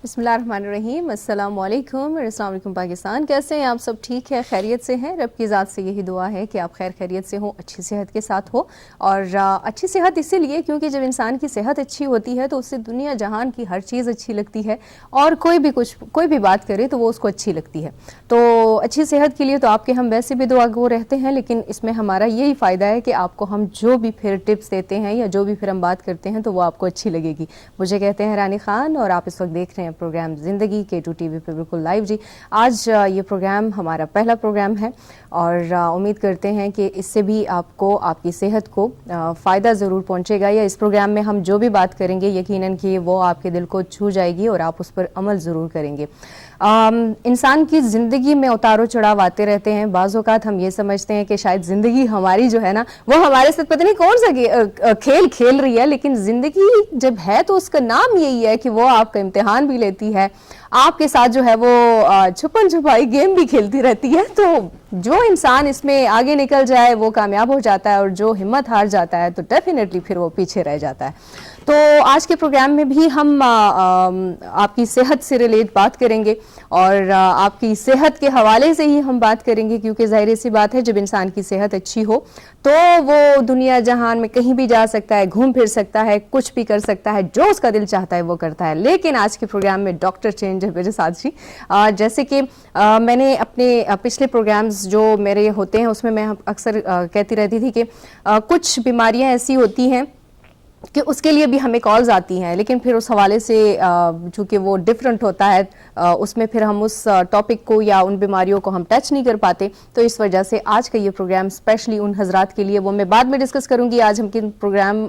बिस्मिल्लाहिर्रहमानिर्रहीम, अस्सलाम वालेकुम, अस्सलाम वालेकुम पाकिस्तान। कैसे हैं आप सब? ठीक है, खैरियत से हैं? रब की ज़ात से यही दुआ है कि आप खैर खैरियत से हो, अच्छी सेहत के साथ हो। और अच्छी सेहत इसीलिए क्योंकि जब इंसान की सेहत अच्छी होती है तो उससे दुनिया जहान की हर चीज़ अच्छी लगती है और कोई भी बात करे तो वो उसको अच्छी लगती है। तो अच्छी सेहत के लिए तो आपके हम वैसे भी दुआगो रहते हैं, लेकिन इसमें हमारा यही फ़ायदा है कि आपको हम जो भी फिर टिप्स देते हैं या जो भी फिर हम बात करते हैं तो वो आपको अच्छी लगेगी। मुझे कहते हैं रानी खान और आप इस वक्त देख रहे हैं प्रोग्राम ज़िंदगी K2 TV पे बिल्कुल लाइव। जी, आज ये प्रोग्राम हमारा पहला प्रोग्राम है और उम्मीद करते हैं कि इससे भी आपको आपकी सेहत को फ़ायदा ज़रूर पहुंचेगा, या इस प्रोग्राम में हम जो भी बात करेंगे यकीनन कि वो आपके दिल को छू जाएगी और आप उस पर अमल ज़रूर करेंगे। इंसान की ज़िंदगी में उतारो चढ़ाव आते रहते हैं। बाज़ औक़ात हम ये समझते हैं कि शायद ज़िंदगी हमारी जो है ना वो हमारे साथ पता नहीं कौन सा खेल खेल रही है, लेकिन ज़िंदगी जब है तो उसका नाम यही है कि वो आपका इम्तिहान भी लेती है, आपके साथ जो है वो छुपन छुपाई गेम भी खेलती रहती है। तो जो इंसान इसमें आगे निकल जाए वो कामयाब हो जाता है और जो हिम्मत हार जाता है तो डेफिनेटली फिर वो पीछे रह जाता है। तो आज के प्रोग्राम में भी हम आपकी सेहत से रिलेट बात करेंगे और आपकी सेहत के हवाले से ही हम बात करेंगे, क्योंकि ज़ाहिर सी बात है जब इंसान की सेहत अच्छी हो तो वो दुनिया जहान में कहीं भी जा सकता है, घूम फिर सकता है, कुछ भी कर सकता है, जो उसका दिल चाहता है वो करता है। लेकिन आज के प्रोग्राम में डॉक्टर चेंज है मेरे साथ जी। जैसे कि मैंने अपने पिछले प्रोग्राम्स जो मेरे होते हैं उसमें मैं अक्सर कहती रहती थी कि कुछ बीमारियां ऐसी होती हैं कि उसके लिए भी हमें कॉल्स आती हैं, लेकिन फिर उस हवाले से चूँकि वो डिफरेंट होता है उसमें फिर हम उस टॉपिक को या उन बीमारियों को हम टच नहीं कर पाते। तो इस वजह से आज का ये प्रोग्राम स्पेशली उन हजरात के लिए, वो मैं बाद में डिस्कस करूंगी आज हम किन प्रोग्राम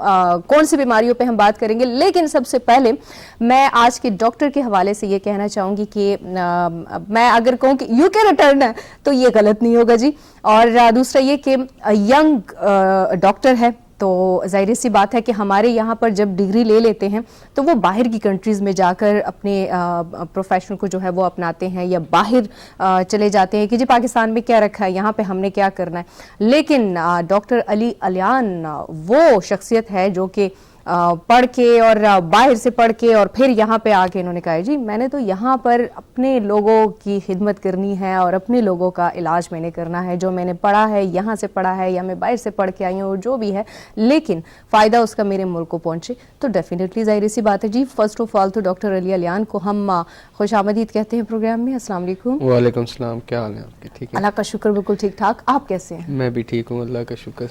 कौन सी बीमारियों पे हम बात करेंगे। लेकिन सबसे पहले मैं आज के डॉक्टर के हवाले से ये कहना चाहूँगी कि मैं अगर कहूँ कि यूके रिटर्न है तो ये गलत नहीं होगा जी। और दूसरा ये कि यंग डॉक्टर है, तो ज़ाहिर सी बात है कि हमारे यहाँ पर जब डिग्री ले लेते हैं तो वो बाहर की कंट्रीज़ में जाकर अपने प्रोफेशन को जो है वो अपनाते हैं या बाहर चले जाते हैं कि जी पाकिस्तान में क्या रखा है, यहाँ पे हमने क्या करना है। लेकिन डॉक्टर अली अलियान वो शख्सियत है जो कि पढ़ के और बाहर से पढ़ के और फिर यहाँ पे आके इन्होंने कहा जी मैंने तो यहाँ पर अपने लोगों की खिदमत करनी है और अपने लोगों का इलाज मैंने करना है। जो मैंने पढ़ा है यहाँ से पढ़ा है या मैं बाहर से पढ़ के आई हूँ जो भी है, लेकिन फ़ायदा उसका मेरे मुल्क को पहुँचे तो डेफिनेटली ज़ाहिर सी बात है जी। फर्स्ट ऑफ ऑल तो डॉक्टर अली अलियान को हम खुशामदीद कहते हैं प्रोग्राम में। अस्सलाम वालेकुम। वालेकुम सलाम, क्या हाल है आपके? ठीक है, अल्लाह का शुक्र, बिल्कुल ठीक ठाक। आप कैसे हैं? मैं भी ठीक हूँ, अल्लाह का शुक्र।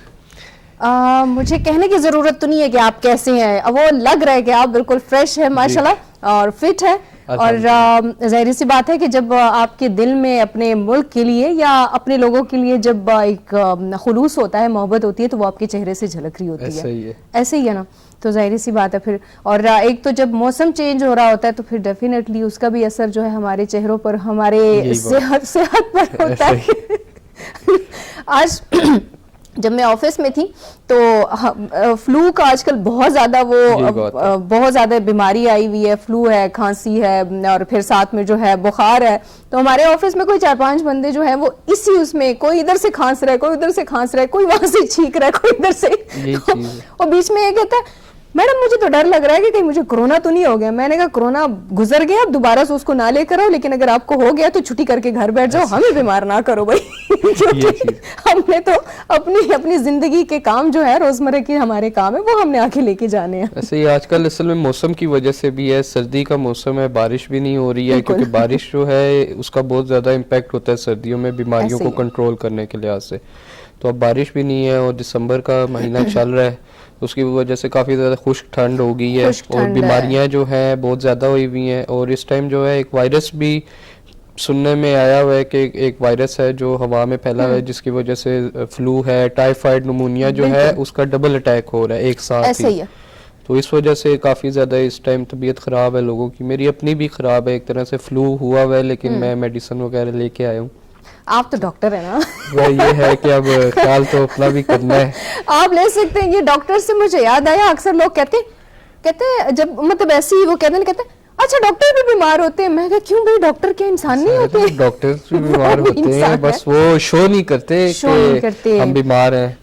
मुझे कहने की जरूरत तो नहीं है कि आप कैसे हैं, अब वो लग रहा है कि आप बिल्कुल फ्रेश है माशाल्लाह और फिट है। और जाहिर सी बात है कि जब आपके दिल में अपने मुल्क के लिए या अपने लोगों के लिए जब एक खुलूस होता है, मोहब्बत होती है तो वो आपके चेहरे से झलक रही होती है। ऐसे ही है ना, तो जाहिर सी बात है फिर। और एक तो जब मौसम चेंज हो रहा होता है तो फिर डेफिनेटली उसका भी असर जो है हमारे चेहरों पर, हमारे सेहत पर होता है। आज जब मैं ऑफिस में थी तो फ्लू का आजकल बहुत ज़्यादा बीमारी आई हुई है, फ्लू है, खांसी है और फिर साथ में जो है बुखार है। तो हमारे ऑफिस में कोई 4-5 बंदे जो है वो इसी उसमें, कोई इधर से खांस रहा है, कोई उधर से खांस रहा है, कोई वहां से छींक रहा है, कोई इधर से और बीच में ये कहता है मैडम मुझे तो डर लग रहा है कि कहीं मुझे कोरोना तो नहीं हो गया। मैंने कहा कोरोना गुजर गया, अब दोबारा से उसको ना लेकर आओ, लेकिन अगर आपको हो गया तो छुट्टी करके घर बैठ जाओ, हमें बीमार ना करो भाई। हमने तो अपनी जिंदगी के काम जो है रोजमर्रा के हमारे काम है वो हमने आके लेके जाने हैं। ऐसे ही आजकल असल में मौसम की वजह से भी है, सर्दी का मौसम है, बारिश भी नहीं हो रही है क्योंकि बारिश जो है उसका बहुत ज्यादा इम्पैक्ट होता है सर्दियों में बीमारियों को कंट्रोल करने के लिहाज से। तो अब बारिश भी नहीं है और दिसंबर का महीना चल रहा है, उसकी वजह से काफ़ी ज़्यादा खुश्क ठंड हो गई है और बीमारियां जो हैं बहुत ज़्यादा हुई हुई हैं। और इस टाइम जो है एक वायरस भी सुनने में आया हुआ है कि एक वायरस है जो हवा में फैला हुआ है जिसकी वजह से फ्लू है, टाइफाइड, निमोनिया जो है उसका डबल अटैक हो रहा है एक साथ ही। तो इस वजह से काफ़ी ज़्यादा इस टाइम तबीयत ख़राब है लोगों की, मेरी अपनी भी ख़राब है, एक तरह से फ्लू हुआ हुआ है लेकिन मैं मेडिसिन वगैरह लेके आया हूँ। आप तो डॉक्टर है ना। वो ये है कि अब ख्याल तो अपना भी करना है। आप ले सकते हैं। ये डॉक्टर से मुझे याद आया, अक्सर लोग कहते जब मतलब ऐसे ही वो कहते अच्छा डॉक्टर भी बीमार होते हैं। मैं क्यों भाई, डॉक्टर क्या इंसान नहीं होते? डॉक्टर भी बीमार होते हैं, बस वो शो नहीं करते हम बीमार हैं।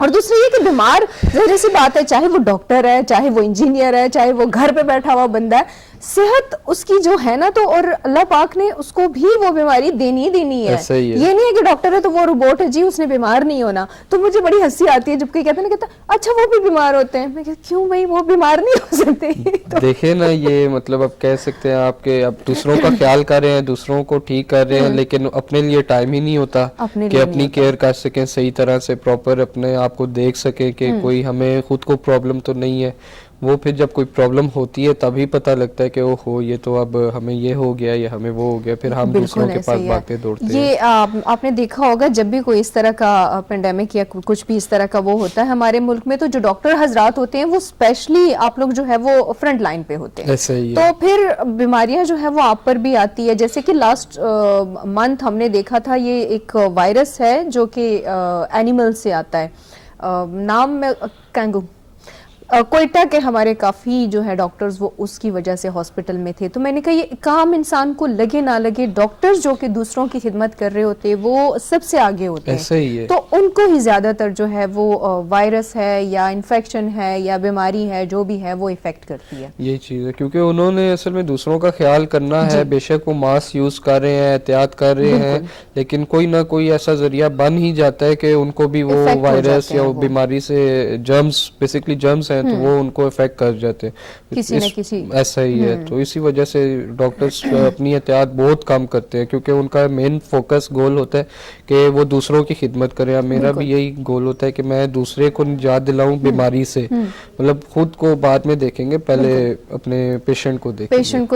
और दूसरी ये कि बीमार ज़ाहिर सी बात है, चाहे वो डॉक्टर है, चाहे वो इंजीनियर है, चाहे वो घर पे बैठा हुआ बंदा है, सेहत उसकी जो है ना, तो और अल्लाह पाक ने उसको भी वो बीमारी देनी ही देनी है। ऐसा ही है। ये नहीं है कि डॉक्टर है तो वो रोबोट है जी, उसने बीमार नहीं होना। तो मुझे बड़ी हंसी आती है जब कोई कहता है ना, कहता अच्छा वो भी बीमार होते हैं। मैं कहती क्यों भाई, वो बीमार नहीं हो सकते। तो देखिए ना, ये मतलब आप कह सकते हैं आपके आप दूसरों का ख्याल कर रहे हैं, दूसरों को ठीक कर रहे हैं, लेकिन अपने लिए टाइम ही नहीं होता कि अपनी केयर कर सकें सही तरह से, प्रॉपर अपने आप को देख सके कि कोई हमें खुद को प्रॉब्लम तो नहीं है। वो फिर जब कोई प्रॉब्लम होती है तभी पता लगता है कि ओहो ये तो अब हमें ये हो गया या हमें वो हो गया, फिर हम दूसरों के पास भागते दौड़ते हैं। ये आपने देखा होगा जब भी कोई इस तरह का पेंडेमिक या कुछ भी इस तरह का वो होता है हमारे मुल्क में, तो जो डॉक्टर हजरात होते हैं वो स्पेशली आप लोग जो है वो फ्रंट लाइन पे होते हैं। ऐसा ही है। तो फिर बीमारियां जो है वो आप पर भी आती है। जैसे कि लास्ट मंथ हमने देखा था, ये एक वायरस है जो कि एनिमल से आता है, नाम में कैंगू। कोयटा के हमारे काफी जो है डॉक्टर्स वो उसकी वजह से हॉस्पिटल में थे। तो मैंने कहा ये काम इंसान को लगे ना लगे, डॉक्टर्स जो कि दूसरों की खिदमत कर रहे होते हैं वो सबसे आगे होते हैं। ऐसा ही है। तो उनको ही ज्यादातर जो है वो वायरस है या इन्फेक्शन है या बीमारी है जो भी है वो इफेक्ट करती है। ये चीज है क्योंकि उन्होंने असल में दूसरों का ख्याल करना है, बेशक वो मास्क यूज कर रहे हैं, एहतियात कर रहे हैं, लेकिन कोई ना कोई ऐसा जरिया बन ही जाता है कि उनको भी वो वायरस या बीमारी से जर्म्स, बेसिकली जर्म्स हैं, तो वो उनको इफेक्ट कर जाते हैं किसी न किसी। ऐसा ही है। तो इसी वजह से डॉक्टर्स अपनी एहतियात बहुत कम करते हैं क्योंकि उनका मेन फोकस गोल होता है कि वो दूसरों की खिदमत करें। मेरा भी यही गोल होता है कि मैं दूसरे को निजात दिलाऊं बीमारी से, मतलब खुद को बाद में देखेंगे, पहले अपने पेशेंट को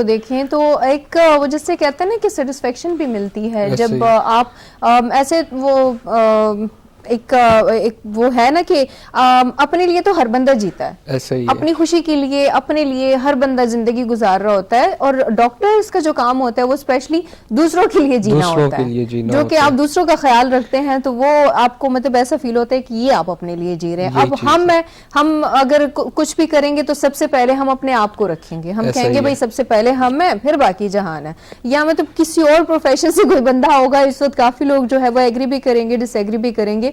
देखें। तो एक वो जिससे कहते हैं ना कि सेटिस्फेक्शन भी मिलती है जब आप ऐसे वो एक वो है ना कि अपने लिए तो हर बंदा जीता है, ऐसा ही अपनी खुशी के लिए, अपने लिए हर बंदा जिंदगी गुजार रहा होता है। और डॉक्टर्स का जो काम होता है वो स्पेशली दूसरों के लिए जीना होता है, जो कि आप दूसरों का ख्याल रखते हैं तो वो आपको मतलब ऐसा फील होता है कि ये आप अपने लिए जी रहे हैं। अब हम अगर कुछ भी करेंगे तो सबसे पहले हम अपने आप को रखेंगे, हम कहेंगे भाई सबसे पहले हम हैं फिर बाकी जहान है। या मतलब किसी और प्रोफेशन से कोई बंदा होगा इस वक्त, काफी लोग जो है वो एग्री भी करेंगे, डिसएग्री भी करेंगे,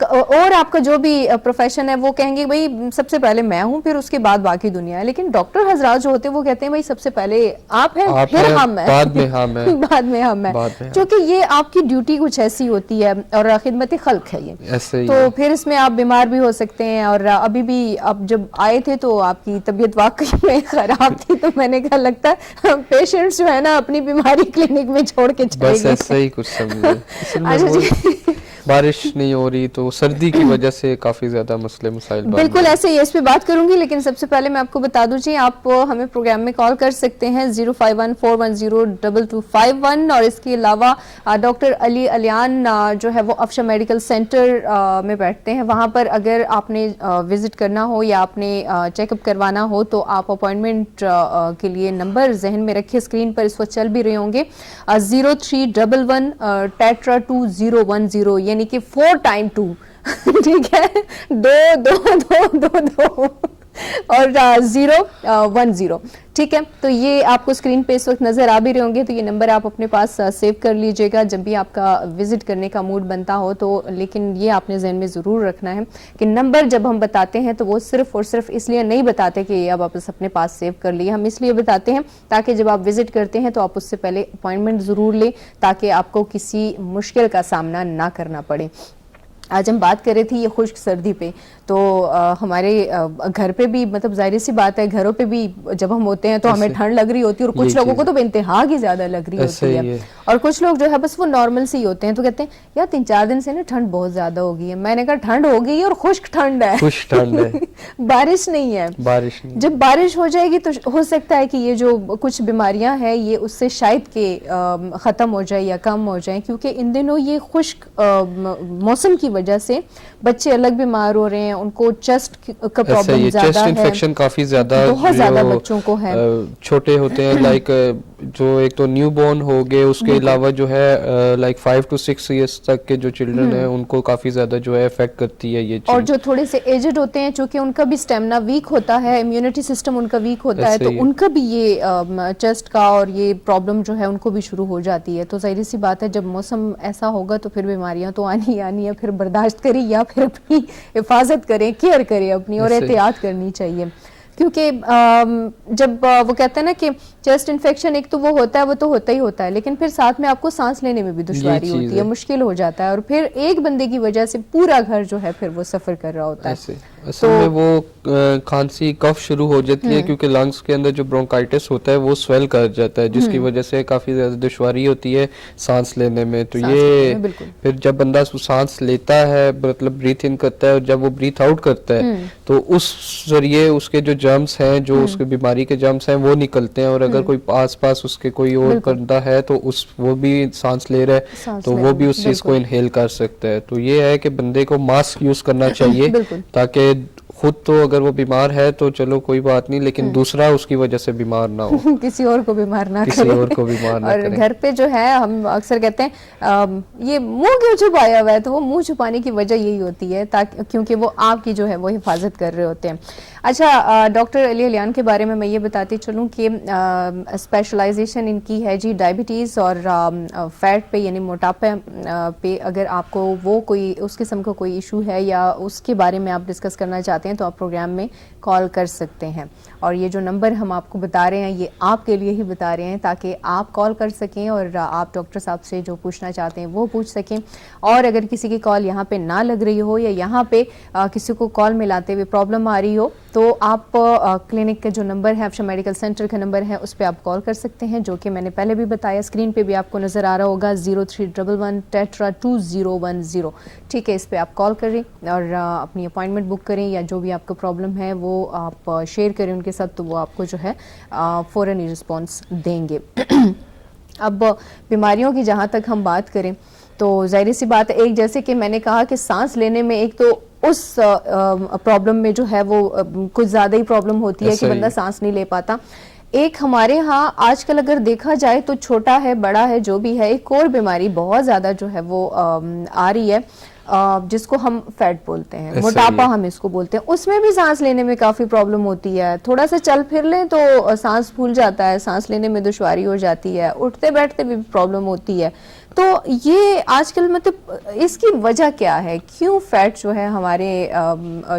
और आपका जो भी प्रोफेशन है वो कहेंगे भाई सबसे पहले मैं हूं फिर उसके बाद बाकी दुनिया है। लेकिन डॉक्टर हजरात जो होते हैं वो कहते हैं भाई सबसे पहले आप हैं, फिर हम हैं, बाद में हम हैं, बाद में हम हैं, क्योंकि ये आपकी ड्यूटी कुछ ऐसी होती है और खिदमत खल्क है ये। तो फिर इसमें आप बीमार भी हो सकते हैं। और अभी भी आप जब आए थे तो आपकी तबीयत वाकई में खराब थी, तो मैंने कहा लगता है पेशेंट्स जो है ना अपनी बीमारी क्लिनिक में छोड़ के चले गए। बस ऐसा ही कुछ समझे। बारिश नहीं हो रही तो सर्दी की वजह से काफी ज्यादा मसले मसाइल। बिल्कुल ऐसे ही इस पे बात करूंगी, लेकिन सबसे पहले मैं आपको बता दूं जी, आप हमें प्रोग्राम में कॉल कर सकते हैं 0514102251। और इसके अलावा डॉक्टर अली अलियान जो है वो अफशा मेडिकल सेंटर में बैठते हैं। वहां पर अगर आपने विजिट करना हो या आपने चेकअप करवाना हो तो आप अपॉइंटमेंट के लिए नंबर जहन में रखिए, स्क्रीन पर इस वक्त चल भी रहे होंगे, 0311 टेट्रा 2010, यानी कि 4 टाइम 2 ठीक है, 2 और 010, ठीक है। तो ये आपको स्क्रीन पे इस वक्त नजर आ भी रहे होंगे, तो ये नंबर आप अपने पास सेव कर लीजिएगा जब भी आपका विजिट करने का मूड बनता हो तो। लेकिन ये आपने जहन में जरूर रखना है कि नंबर जब हम बताते हैं तो वो सिर्फ और सिर्फ इसलिए नहीं बताते कि ये अब आप अपने पास सेव कर लिए, हम इसलिए बताते हैं ताकि जब आप विजिट करते हैं तो आप उससे पहले अपॉइंटमेंट जरूर लें ताकि आपको किसी मुश्किल का सामना ना करना पड़े। आज हम बात कर रहे थे ये खुश्क सर्दी पे, तो हमारे घर पे भी मतलब जाहिर सी बात है घरों पे भी जब हम होते हैं तो हमें ठंड लग रही होती है, और कुछ लोगों को तो बेइंतहा की ज्यादा लग रही होती है, और कुछ लोग जो है बस वो नॉर्मल से ही होते हैं। तो कहते हैं यार 3-4 दिन से ना ठंड बहुत ज्यादा हो गई है। मैंने कहा ठंड हो गई है और खुश्क ठंड है, खुश्क ठंड है बारिश नहीं है। बारिश नहीं। जब बारिश हो जाएगी तो हो सकता है कि ये जो कुछ बीमारियां हैं ये उससे शायद के खत्म हो जाए या कम हो जाए, क्योंकि इन दिनों ये खुश्क मौसम की वजह से बच्चे अलग बीमार हो रहे हैं, उनको चेस्ट का प्रॉब्लम ज्यादा है, चेस्ट इन्फेक्शन काफी ज्यादा, बहुत ज्यादा बच्चों को है, छोटे होते हैं लाइक जो एक तो न्यू बॉर्न हो गए, उसके अलावा जो है लाइक 5 to 6 इयर्स तक के जो चिल्ड्रन हैं उनको काफी ज्यादा जो है इफेक्ट करती है ये चीज। और जो थोड़े से एजेड होते हैं चूंकि उनका भी स्टेमिना वीक होता है, इम्यूनिटी सिस्टम उनका वीक होता है, तो उनका भी ये चेस्ट का और ये प्रॉब्लम जो है उनको भी शुरू हो जाती है। तो जाहिर सी बात है जब मौसम ऐसा होगा तो फिर बीमारियां तो आनी ही आनी है, फिर बर्दाश्त करें या फिर अपनी हिफाजत करें, केयर करें अपनी, और एहतियात करनी चाहिए। क्योंकि जब वो कहते हैं ना कि चेस्ट इन्फेक्शन एक तो वो होता है, वो तो होता ही होता है, लेकिन फिर साथ में आपको सांस लेने में भी दुश्वारी होती है, मुश्किल हो जाता है, और फिर एक बंदे की वजह से पूरा घर जो है फिर वो सफर कर रहा होता है। असल में वो खांसी कफ शुरू हो जाती है क्योंकि लंग्स के अंदर जो ब्रोंकाइटिस होता है वो स्वेल कर जाता है, जिसकी वजह से काफी ज्यादा दुश्वारी होती है सांस लेने में। तो ये फिर जब बंदा सांस लेता है, मतलब ब्रीथ इन करता है, और जब वो ब्रीथ आउट करता है तो उस जरिए उसके जो जर्म्स हैं, जो उसके बीमारी के जर्म्स हैं वो निकलते हैं, और अगर कोई आस पास उसके कोई और बंदा है तो वो भी सांस ले रहा है तो वो भी उस चीज को इनहेल कर सकता है। तो ये है कि बंदे को मास्क यूज करना चाहिए ताकि खुद तो अगर वो बीमार है तो चलो कोई बात नहीं, लेकिन दूसरा उसकी वजह से बीमार ना हो किसी और को बीमार ना किसी और को बीमार ना और करें। घर पे जो है हम अक्सर कहते हैं ये मुंह क्यों छुपाया हुआ है, तो वो मुंह छुपाने की वजह यही होती है ताकि क्योंकि वो आपकी जो है वो हिफाजत कर रहे होते हैं। अच्छा, डॉक्टर अली अलियान के बारे में मैं ये बताती चलूँ कि स्पेशलाइजेशन इनकी है जी डायबिटीज़ और फैट पे यानी मोटापे पे। अगर आपको वो कोई उस किस्म का कोई इशू है या उसके बारे में आप डिस्कस करना चाहते हैं तो आप प्रोग्राम में कॉल कर सकते हैं, और ये जो नंबर हम आपको बता रहे हैं ये आपके लिए ही बता रहे हैं ताकि आप कॉल कर सकें और आप डॉक्टर साहब से जो पूछना चाहते हैं वो पूछ सकें। और अगर किसी की कॉल यहाँ पे ना लग रही हो या यहाँ पे किसी को कॉल मिलाते हुए प्रॉब्लम आ रही हो तो आप क्लिनिक का जो नंबर है, अफशा मेडिकल सेंटर का नंबर है, उस पर आप कॉल कर सकते हैं, जो कि मैंने पहले भी बताया, स्क्रीन पे भी आपको नज़र आ रहा होगा 0311 टेट्रा 2010। ठीक है, इस पर आप कॉल करें और अपनी अपॉइंटमेंट बुक करें या जो भी आपको प्रॉब्लम है वो आप शेयर करें उनके साथ, तो वो आपको जो है फ़ौरन ही रिस्पॉन्स देंगे। अब बीमारियों की जहाँ तक हम बात करें तो जाहिर सी बात है, एक जैसे कि मैंने कहा कि सांस लेने में एक तो उस प्रॉब्लम में जो है वो कुछ ज़्यादा ही प्रॉब्लम होती है कि बंदा सांस नहीं ले पाता। एक हमारे यहाँ आजकल अगर देखा जाए तो छोटा है बड़ा है जो भी है, एक और बीमारी बहुत ज़्यादा जो है वो आ रही है जिसको हम फैट बोलते हैं, मोटापा हम इसको बोलते हैं। उसमें भी सांस लेने में काफ़ी प्रॉब्लम होती है, थोड़ा सा चल फिर लें तो सांस फूल जाता है, सांस लेने में दुश्वारी हो जाती है, उठते बैठते भी प्रॉब्लम होती है। तो ये आजकल मतलब इसकी वजह क्या है, क्यों फैट जो है हमारे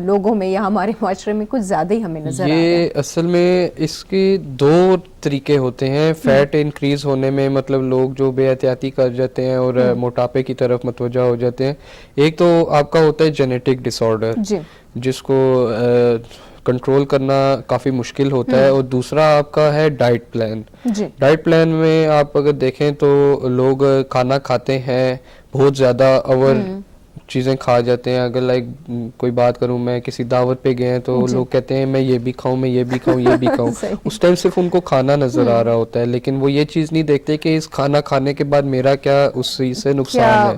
लोगों में या हमारे माशरे में कुछ ज़्यादा ही हमें नजर आ रहा है? ये असल में इसके दो तरीके होते हैं फैट इंक्रीज होने में, मतलब लोग जो बेहतियाती कर जाते हैं और मोटापे की तरफ मतवजा हो जाते हैं। एक तो आपका होता है जेनेटिक डिसऑर्डर जिसको कंट्रोल करना काफ़ी मुश्किल होता है, और दूसरा आपका है डाइट प्लान। डाइट प्लान में आप अगर देखें तो लोग खाना खाते हैं बहुत ज़्यादा ओवर चीज़ें खा जाते हैं। अगर लाइक कोई बात करूं, मैं किसी दावत पे गए हैं तो लोग कहते हैं मैं ये भी खाऊं, मैं ये भी खाऊं, ये भी खाऊं। उस टाइम सिर्फ उनको खाना नजर आ रहा होता है, लेकिन वो ये चीज़ नहीं देखते कि इस खाना खाने के बाद मेरा क्या उस चीज़ से नुकसान है,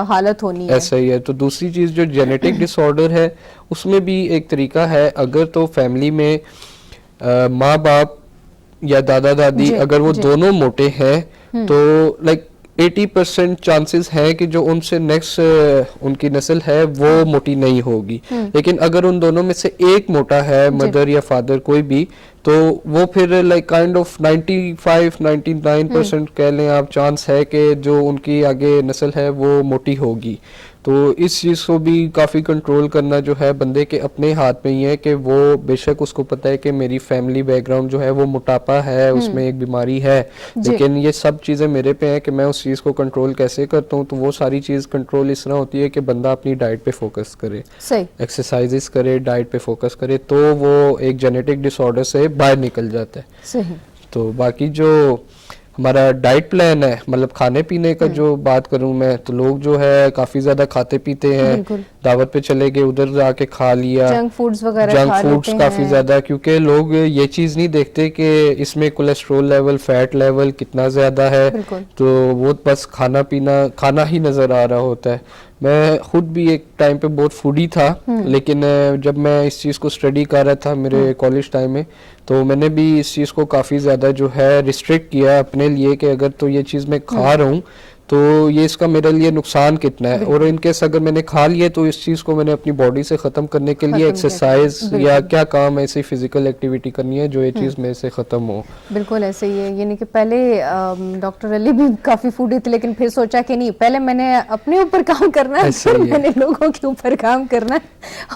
हालत होनी है। ऐसा ही है। तो दूसरी चीज़ जो जेनेटिक डिसऑर्डर है उसमें भी एक तरीका है। अगर तो फैमिली में माँ बाप या दादा दादी अगर वो दोनों मोटे हैं तो लाइक 80% चांसेस है कि जो उनसे नेक्स्ट उनकी नस्ल है वो मोटी नहीं होगी। लेकिन अगर उन दोनों में से एक मोटा है, मदर या फादर कोई भी, तो वो फिर लाइक काइंड ऑफ 95-99% कह लें आप चांस है कि जो उनकी आगे नस्ल है वो मोटी होगी। तो इस चीज़ को भी काफ़ी कंट्रोल करना जो है बंदे के अपने हाथ में ही है कि वो बेशक उसको पता है कि मेरी फैमिली बैकग्राउंड जो है वो मोटापा है, उसमें एक बीमारी है, लेकिन ये सब चीज़ें मेरे पे हैं कि मैं उस चीज़ को कंट्रोल कैसे करता हूँ। तो वो सारी चीज़ कंट्रोल इस तरह होती है कि बंदा अपनी डाइट पे फोकस करे, एक्सरसाइजेस करे, डाइट पे फोकस करे, तो वो एक जेनेटिक डिसऑर्डर से बाहर निकल जाता है। सही। तो बाकी जो हमारा डाइट प्लान है, मतलब खाने पीने का जो बात करूं मैं, तो लोग जो है काफी ज्यादा खाते पीते हैं, दावत पे चले गए उधर जाके खा लिया, जंक फूड्स वगैरह, जंक फूड्स काफी ज्यादा, क्योंकि लोग ये चीज नहीं देखते कि इसमें कोलेस्ट्रॉल लेवल, फैट लेवल कितना ज्यादा है, तो वो बस खाना पीना खाना ही नजर आ रहा होता है। मैं खुद भी एक टाइम पे बहुत फूडी था, लेकिन जब मैं इस चीज़ को स्टडी कर रहा था मेरे कॉलेज टाइम में, तो मैंने भी इस चीज़ को काफ़ी ज़्यादा जो है रिस्ट्रिक्ट किया अपने लिए कि अगर तो ये चीज़ मैं खा रहा हूँ तो ये इसका मेरे लिए नुकसान कितना है, और इनकेस अगर मैंने खा लिए तो इस चीज को मैंने अपनी बॉडी से खत्म करने के लिए एक्सरसाइज या क्या काम ऐसी फिजिकल एक्टिविटी करनी है जो ये चीज मेरे से खत्म हो। बिल्कुल ऐसे ही है, यानी कि पहले डॉक्टर अली भी काफी फूडी थे, लेकिन फिर सोचा कि नहीं, पहले मैंने अपने ऊपर काम करना है, फिर मैंने लोगों के ऊपर काम करना है।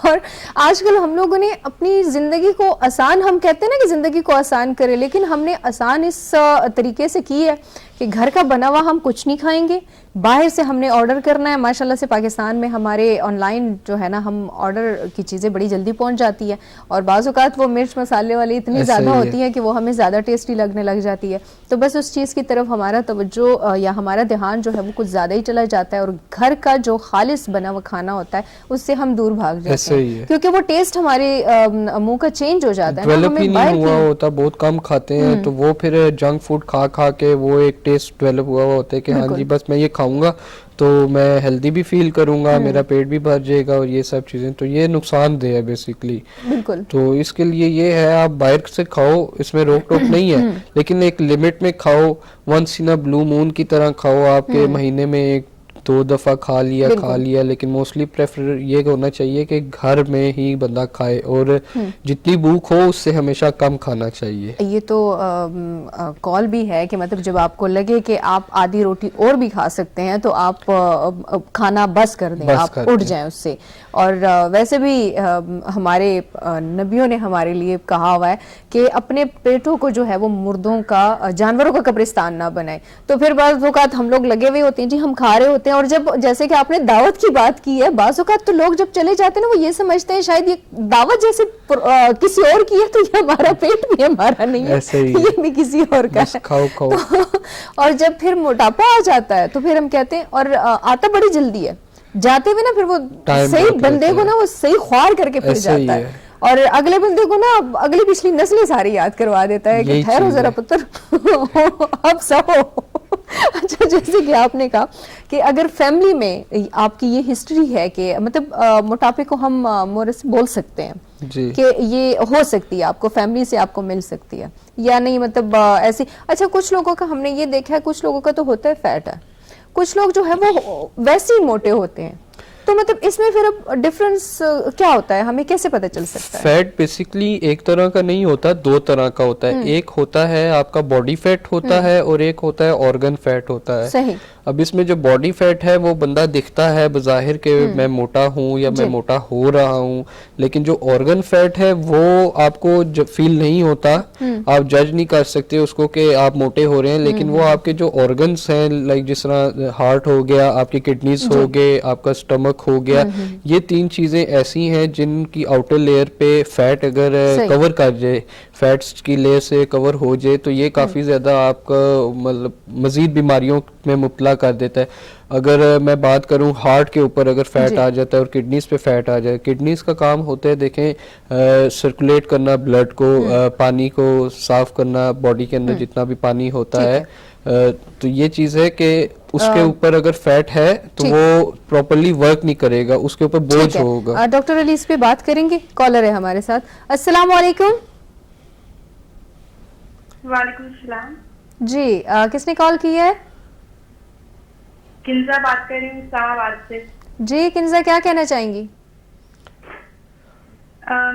और आजकल हम लोगों ने अपनी जिंदगी को आसान, हम कहते हैं ना कि जिंदगी को आसान करें, लेकिन हमने आसान इस तरीके से की है कि घर का बना हुआ हम कुछ नहीं खाएंगे, बाहर से हमने ऑर्डर करना है। माशाल्लाह से पाकिस्तान में हमारे ऑनलाइन जो है ना, हम ऑर्डर की चीज़ें बड़ी जल्दी पहुंच जाती है, और बाज़ औक़ात वो मिर्च मसाले वाली इतनी ज़्यादा होती है कि वो हमें ज़्यादा टेस्टी लगने लग जाती है। तो बस उस चीज़ की तरफ हमारा तवज्जो या हमारा ध्यान जो है वो कुछ ज़्यादा ही चला जाता है, और घर का जो खालिस बना हुआ खाना होता है उससे हम दूर भाग जाते हैं, क्योंकि वो टेस्ट हमारे मुँह का चेंज हो जाता है ना, हमें नहीं हुआ होता, बहुत कम खाते हैं, तो वो फिर जंक फूड खा खा के वो एक टेस्ट डेवलप हुआ होता है कि हाँ जी बस मैं ये खाऊंगा तो मैं हेल्दी भी फील करूंगा, मेरा पेट भी भर जाएगा, और ये सब चीजें, तो ये नुकसानदेह है बेसिकली। बिल्कुल। तो इसके लिए ये है, आप बाहर से खाओ, इसमें रोक टोक नहीं है, लेकिन एक लिमिट में खाओ, once in a blue moon की तरह खाओ, आपके महीने में 1-2 दफा खा लिया, लेकिन मोस्टली प्रेफर ये होना चाहिए कि घर में ही बंदा खाए, और जितनी भूख हो उससे हमेशा कम खाना चाहिए। ये तो कॉल भी है कि मतलब जब आपको लगे कि आप आधी रोटी और भी खा सकते हैं तो आप खाना बस कर दें, आप उठ जाएं उससे। और वैसे भी हमारे नबियों ने हमारे लिए कहा हुआ है कि अपने पेटों को जो है वो मुर्दों का, जानवरों का कब्रिस्तान ना बनाए। तो फिर बाज़ औक़ात हम लोग लगे हुए होते हैं जी, हम खा रहे होते हैं, और जब जैसे कि आपने दावत की बात की है, बाज़ औक़ात तो लोग जब चले जाते हैं ना, वो ये समझते हैं शायद ये दावत जैसे किसी और की है, तो ये हमारा पेट भी हमारा नहीं है, ये भी किसी और का है। खाओ। तो, और जब फिर मोटापा आ जाता है तो फिर हम कहते हैं, और आता बड़ी जल्दी है, जाते हुए ना फिर वो सही बंदे को ना वो सही ख्वार करके फिर जाता है, और अगले बंदे को ना अगली पिछली नस्लें सारी याद करवा देता है कि ठहरो जरा पुत्र अब सहो। अच्छा, जैसे कि आपने कहा कि अगर फैमिली में आपकी ये हिस्ट्री है कि मतलब मोटापे को हम मोरे से बोल सकते हैं कि ये हो सकती है, आपको फैमिली से आपको मिल सकती है या नहीं, मतलब ऐसी। अच्छा, कुछ लोगों का हमने ये देखा है, कुछ लोगों का तो होता है फैट है, कुछ लोग जो है वो वैसे ही मोटे होते हैं, तो मतलब इसमें फिर अब डिफरेंस क्या होता है, हमें कैसे पता चल सकता है? फैट बेसिकली एक तरह का नहीं होता, 2 तरह का होता है। एक होता है आपका बॉडी फैट होता है, और एक होता है ऑर्गन फैट होता है। सही। अब इसमें जो बॉडी फैट है वो बंदा दिखता है बज़ाहिर के मैं मोटा हूँ या मैं मोटा हो रहा हूँ, लेकिन जो ऑर्गन फैट है वो आपको जब फील नहीं होता, आप जज नहीं कर सकते उसको कि आप मोटे हो रहे हैं, लेकिन वो आपके जो ऑर्गन्स हैं, लाइक जिस तरह हार्ट हो गया, आपकी किडनीज हो गए, आपका स्टमक हो गया, ये 3 चीजें ऐसी हैं जिनकी आउटर लेयर पे फैट अगर कवर कर जाए, फैट्स की लेयर से कवर हो जाए, तो ये काफ़ी ज़्यादा आपका मतलब मज़ीद बीमारियों में मुब्तला कर देता है। अगर मैं बात करूं हार्ट के ऊपर अगर फैट आ जाता है और किडनीज पे फैट आ जाए, किडनीज का काम होता है देखें सर्कुलेट करना ब्लड को, पानी को साफ करना, बॉडी के अंदर जितना भी पानी होता है, तो ये चीज़ है कि उसके ऊपर अगर फैट है तो वो प्रॉपर्ली वर्क नहीं करेगा, उसके ऊपर बोझ होगा। डॉक्टर अली इस पे बात करेंगे, कॉलर है हमारे साथ। अस्सलाम वालेकुम। वालेकुम सलाम जी, किसने कॉल की है? किंजा बात कर रही हूँ इस्लामाबाद से। जी किंजा, क्या कहना चाहेंगी?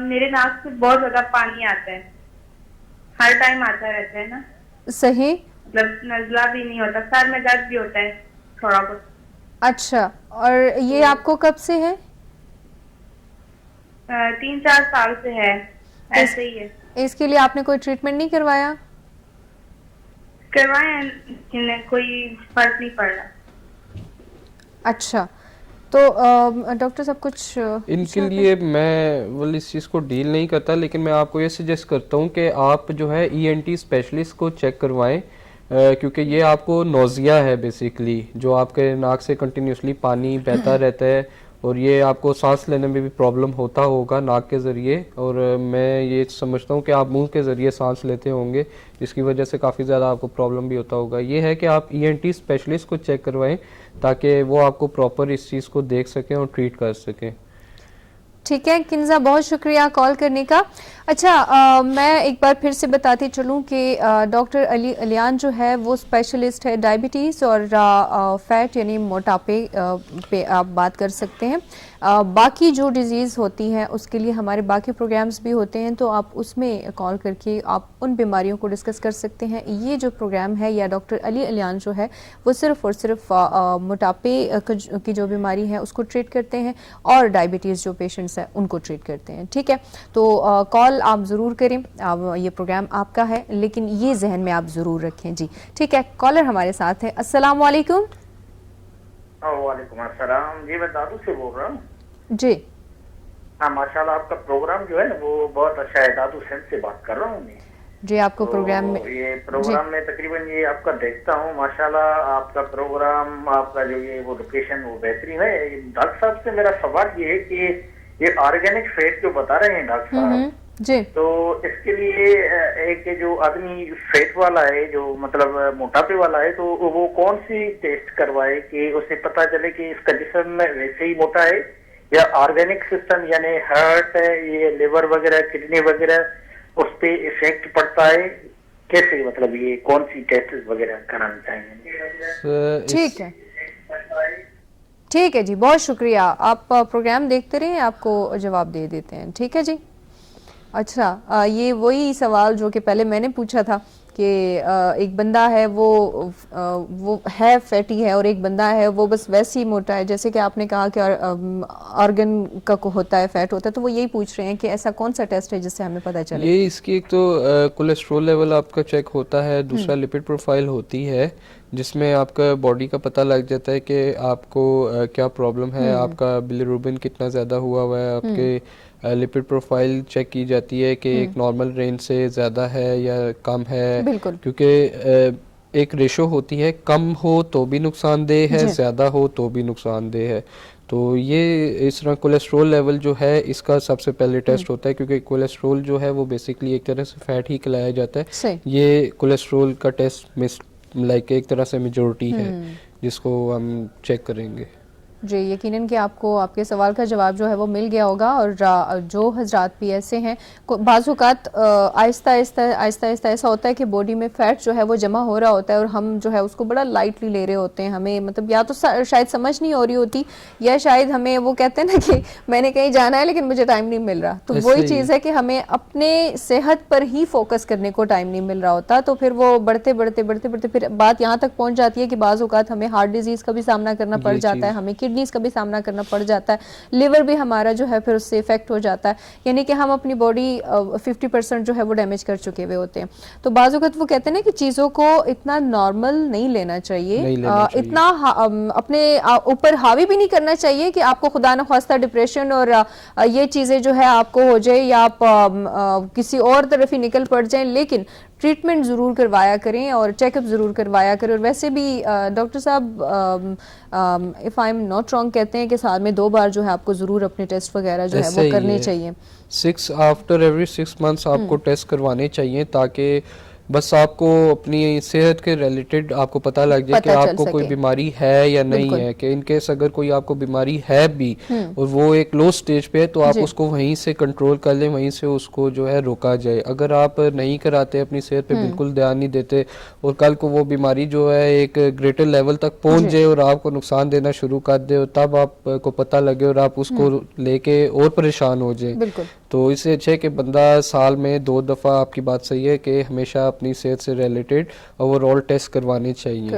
मेरे नाक से बहुत ज्यादा पानी आता है, हर टाइम आता रहता है ना। सही। मतलब नजला भी नहीं होता, सर में दर्द भी होता है थोड़ा बहुत। अच्छा, और ये आपको कब से है? 3-4 साल से है, ऐसे ही है। इसके लिए आपने कोई ट्रीटमेंट नहीं करवाया? करवाए, कोई फर्क नहीं पड़ रहा। अच्छा, तो डॉक्टर साहब कुछ इनके लिए मैं वो इस चीज़ को डील नहीं करता, लेकिन मैं आपको ये सजेस्ट करता हूँ कि आप जो है ENT स्पेशलिस्ट को चेक करवाएं, क्योंकि ये आपको नोज़िया है बेसिकली, जो आपके नाक से कंटिन्यूसली पानी बहता रहता है, और ये आपको सांस लेने में भी प्रॉब्लम होता होगा नाक के ज़रिए, और मैं ये समझता हूँ कि आप मुंह के ज़रिए सांस लेते होंगे, जिसकी वजह से काफ़ी ज़्यादा आपको प्रॉब्लम भी होता होगा। ये है कि आप ENT स्पेशलिस्ट को चेक करवाएं ताकि वो आपको प्रॉपर इस चीज़ को देख सकें और ट्रीट कर सकें। ठीक है किन्जा, बहुत शुक्रिया कॉल करने का। अच्छा, मैं एक बार फिर से बताती चलूं कि डॉक्टर अली अलियान जो है वो स्पेशलिस्ट है डायबिटीज़ और फैट यानी मोटापे पे आप बात कर सकते हैं। बाकी जो डिजीज़ होती हैं उसके लिए हमारे बाकी प्रोग्राम्स भी होते हैं, तो आप उसमें कॉल करके आप उन बीमारियों को डिस्कस कर सकते हैं। ये जो प्रोग्राम है या डॉक्टर अली अलियान जो है वो सिर्फ और सिर्फ मोटापे की जो बीमारी है उसको ट्रीट करते हैं और डायबिटीज़ जो पेशेंट्स हैं उनको ट्रीट करते हैं। ठीक है, तो कॉल आप ज़रूर करें। ये प्रोग्राम आपका है, लेकिन ये जहन में आप ज़रूर रखें जी। ठीक है, कॉलर हमारे साथ है। अस्सलाम वालेकुम। वालेकुम अस्सलाम जी, मैं दादू से बोल रहा हूँ जी। हाँ, माशाल्लाह आपका प्रोग्राम जो है ना वो बहुत अच्छा है। दादू सेंट से बात कर रहा हूँ मैं जी। आपको तो प्रोग्राम में ये प्रोग्राम में तकरीबन ये आपका देखता हूँ, माशाल्लाह आपका प्रोग्राम, आपका जो ये वो लोकेशन वो बेहतरीन है। डॉक्टर साहब से मेरा सवाल ये है कि ये ऑर्गेनिक फैट जो बता रहे हैं डॉक्टर साहब, जी। तो इसके लिए एक जो आदमी फैट वाला है, जो मतलब मोटापे वाला है, तो वो कौन सी टेस्ट करवाए कि उसे पता चले कि इसका जिस्म वैसे ही मोटा है या ऑर्गेनिक सिस्टम यानी हार्ट है, ये लिवर वगैरह, किडनी वगैरह उस पे इफेक्ट पड़ता है? कैसे, मतलब ये कौन सी टेस्ट वगैरह कराना चाहिए? ठीक है, ठीक है जी, बहुत शुक्रिया। आप प्रोग्राम देखते रहिए, आपको जवाब दे देते हैं। ठीक है जी। अच्छा, ये वही सवाल जो कि पहले मैंने पूछा था कि एक बंदा है वो है फैटी है और एक बंदा है वो बस वैसे ही मोटा है, जैसे कि आपने कहा कि ऑर्गन का को होता है, फैट होता है, तो वो यही पूछ रहे हैं कि ऐसा कौन सा टेस्ट है जिससे हमें पता चले। ये इसकी एक तो कोलेस्ट्रॉल लेवल आपका चेक होता है, दूसरा लिपिड प्रोफाइल होती है जिसमें आपका बॉडी का पता लग जाता है कि आपको क्या प्रॉब्लम है, आपका बिलिरुबिन कितना ज़्यादा हुआ है, आपके लिपिड प्रोफाइल चेक की जाती है कि एक नॉर्मल रेंज से ज़्यादा है या कम है, क्योंकि एक रेशो होती है, कम हो तो भी नुकसानदेह है, ज़्यादा हो तो भी नुकसानदेह है। तो ये इस तरह कोलेस्ट्रॉल लेवल जो है इसका सबसे पहले टेस्ट होता है, क्योंकि कोलेस्ट्रॉल जो है वो बेसिकली एक तरह से फैट ही कहलाया जाता है। ये कोलेस्ट्रॉल का टेस्ट लाइक एक तरह से मेजॉरिटी है जिसको हम चेक करेंगे। जी, यकीनन कि आपको आपके सवाल का जवाब जो है वो मिल गया होगा। और जो हजरात भी ऐसे हैं, बाज़ औक़ात आहिस्ता आहिस्ता ऐसा होता है कि बॉडी में फ़ैट जो है वो जमा हो रहा होता है और हम जो है उसको बड़ा लाइटली ले रहे होते हैं। हमें मतलब या तो शायद समझ नहीं हो रही होती, या शायद हमें वो कहते हैं ना कि मैंने कहीं जाना है लेकिन मुझे टाइम नहीं मिल रहा। तो वही चीज़ है कि हमें अपने सेहत पर ही फोकस करने को टाइम नहीं मिल रहा होता, तो फिर वो बढ़ते बढ़ते फिर बात यहाँ तक पहुँच जाती है कि बाज़ औक़ात हमें हार्ट डिजीज़ का भी सामना करना पड़ जाता है, हमें किडनीज का भी सामना करना पड़ जाता है, लिवर भी हमारा जो है फिर उससे इफेक्ट हो जाता है, यानी कि हम अपनी बॉडी 50% जो है वो डैमेज कर चुके हुए होते हैं। तो बाज़ वक़्त वो कहते हैं ना कि चीज़ों को इतना नॉर्मल नहीं लेना चाहिए, इतना अपने ऊपर हावी भी नहीं करना चाहिए कि आपको खुदा न ख्वास्ता डिप्रेशन और ये चीज़ें जो है आपको हो जाए या आप किसी और तरफ ही निकल पड़ जाएं। लेकिन ट्रीटमेंट ज़रूर करवाया करें और चेकअप ज़रूर करवाया करें। और वैसे भी डॉक्टर साहब if I am not wrong कहते हैं कि साल में 2 बार जो है आपको ज़रूर अपने टेस्ट वगैरह जो है वो करने चाहिए। आफ्टर एवरी 6 मंथ्स आपको टेस्ट करवाने चाहिए, ताकि बस आपको अपनी सेहत के रिलेटेड आपको पता लग जाए कि आपको कोई बीमारी है या नहीं है, कि इनकेस अगर कोई आपको बीमारी है भी और वो एक लो स्टेज पे है तो आप उसको वहीं से कंट्रोल कर लें, वहीं से उसको जो है रोका जाए। अगर आप नहीं कराते, अपनी सेहत पे बिल्कुल ध्यान नहीं देते और कल को वो बीमारी जो है एक ग्रेटर लेवल तक पहुंच जाए और आपको नुकसान देना शुरू कर दे और तब आपको पता लगे और आप उसको लेके और परेशान हो जाए, तो इससे अच्छा है कि बंदा साल में 2 दफ़ा, आपकी बात सही है कि हमेशा अपनी सेहत से रिलेटेड ओवरऑल टेस्ट करवाने चाहिए।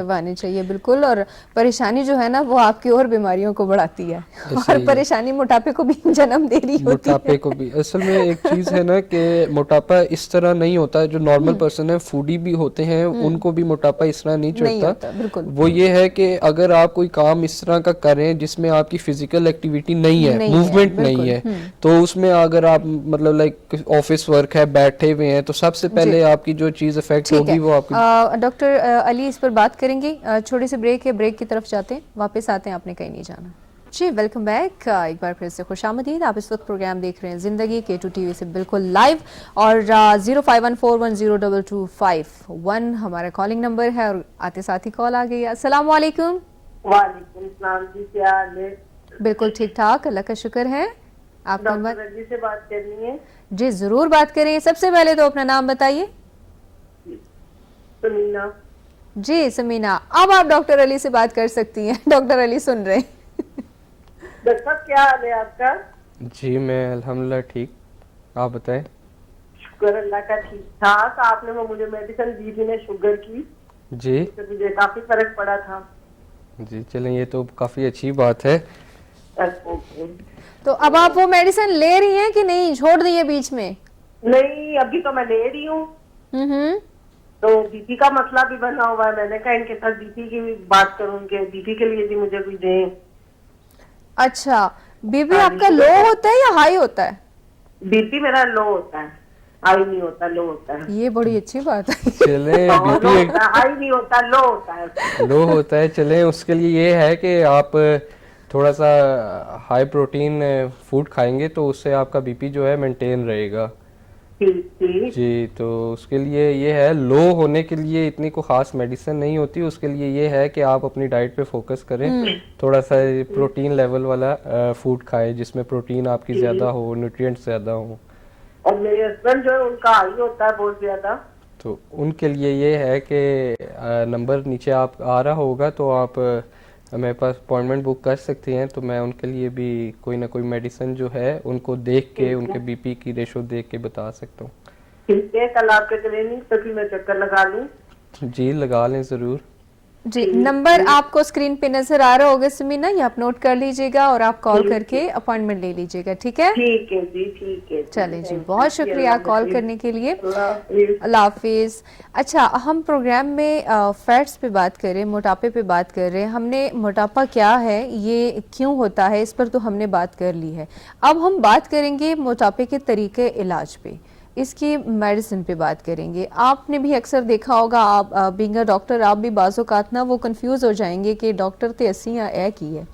बिल्कुल। और परेशानी जो है ना वो आपकी और बीमारियों को बढ़ाती है और परेशानी मोटापे को भी जन्म दे रही होती है। मोटापे को भी असल में एक चीज़ है ना कि मोटापा इस तरह नहीं होता, जो नॉर्मल पर्सन है, फूडी भी होते हैं, उनको भी मोटापा इस तरह नहीं चढ़ता। वो ये है कि अगर आप कोई काम इस तरह का करें जिसमें आपकी फिजिकल एक्टिविटी नहीं है, मूवमेंट नहीं है, तो उसमें अगर आप मतलब लाइक ऑफिस वर्क है, बैठे हुए हैं, तो सबसे पहले आपकी जो चीज इफेक्ट होगी वो आपकी। डॉक्टर अली इस पर बात करेंगे। छोटी सी ब्रेक है, ब्रेक की तरफ जाते हैं, वापस आते हैं, आपने कहीं नहीं जाना जी। वेलकम बैक, एक बार फिर से खुशामदीद। आप इस वक्त प्रोग्राम देख रहे हैं जिंदगी K2 TV से बिल्कुल लाइव और 0514102251 हमारा कॉलिंग नंबर है और आते साथ ही कॉल आ गई। अस्सलाम वालेकुम। वालेकुम सलाम जी, क्या हाल है? बिल्कुल ठीक ठाक, अल्लाह का शुक्र है। आपका बात डॉक्टर रजी से बात करनी है। जी जरूर बात करें। सबसे पहले तो अपना नाम बताइए। समीना। जी समीना, अब आप डॉक्टर अली से बात कर सकती हैं। डॉक्टर अली सुन रहे हैं। डॉक्टर साहब क्या हाल है आपका? जी मैं अल्हम्दुलिल्लाह ठीक, आप बताएं। शुक्र अल्लाह का, ठीक ठाक। आपने वो मुझे मेडिसिन दी थी ना शुगर की, जी तो मुझे काफी फर्क पड़ा था। जी चलें, ये तो काफ़ी अच्छी बात है। ओके। तो अब आप वो मेडिसिन ले रही हैं कि नहीं, छोड़ दी है बीच में? नहीं, अभी तो मैं ले रही हूँ। हम्म। तो बीपी का मसला भी बना हुआ है। मैंने कहा इनके साथ बीपी की भी बात करूँ कि बीपी के लिए भी मुझे कुछ दें। अच्छा, बीपी हाँ, आपका लो होता है या हाई होता है? बीपी मेरा लो होता है, हाई नहीं होता, लो होता है। ये बड़ी अच्छी बात है। चलें, लो बीपी होता है, हाई नहीं होता, लो होता है। लो होता है। चलें, उसके लिए ये है कि आप थोड़ा सा हाई प्रोटीन फूड खाएंगे तो उससे आपका बीपी जो है मेंटेन रहेगा। ठीक ठीक। जी, तो उसके लिए ये है, लो होने के लिए इतनी को खास मेडिसिन नहीं होती। उसके लिए ये है कि आप अपनी डाइट पे फोकस करें, थोड़ा सा प्रोटीन लेवल वाला फूड खाएं जिसमें प्रोटीन आपकी ज़्यादा हो, न्यूट्रिएंट्स ज़्यादा हो। और मेरे हस्बैंड जो है उनका हाई होता है बहुत ज्यादा। तो उनके लिए ये है कि नंबर नीचे आप आ रहा होगा तो आप मेरे पास अपॉइंटमेंट बुक कर सकती हैं, तो मैं उनके लिए भी कोई ना कोई मेडिसिन जो है उनको देख के, उनके बीपी की रेशो देख के बता सकता हूँ। ठीक है, कल आपके क्लिनिक पे फिर मैं चक्कर लगा लूँ। जी लगा लें ज़रूर। जी, नंबर आपको स्क्रीन पे नजर आ रहा होगा समीना, ये आप नोट कर लीजिएगा और आप कॉल करके अपॉइंटमेंट ले लीजिएगा, ठीक है? ठीक है जी, ठीक है। चलें जी, बहुत शुक्रिया कॉल करने के लिए। अल्लाह हाफिज़। अल्लाह हाफिज। अच्छा, हम प्रोग्राम में फैट्स पे बात कर रहे हैं, मोटापे पे बात कर रहे हैं। हमने मोटापा क्या है, ये क्यों होता है, इस पर तो हमने बात कर ली है। अब हम बात करेंगे मोटापे के तरीके इलाज पे, इसकी मेडिसिन पे बात करेंगे। आपने भी अक्सर देखा होगा, आप बीइंग अ डॉक्टर आप भी बाज़-औक़ात ना वो कंफ्यूज हो जाएंगे कि डॉक्टर ते अस्सी या ए की है।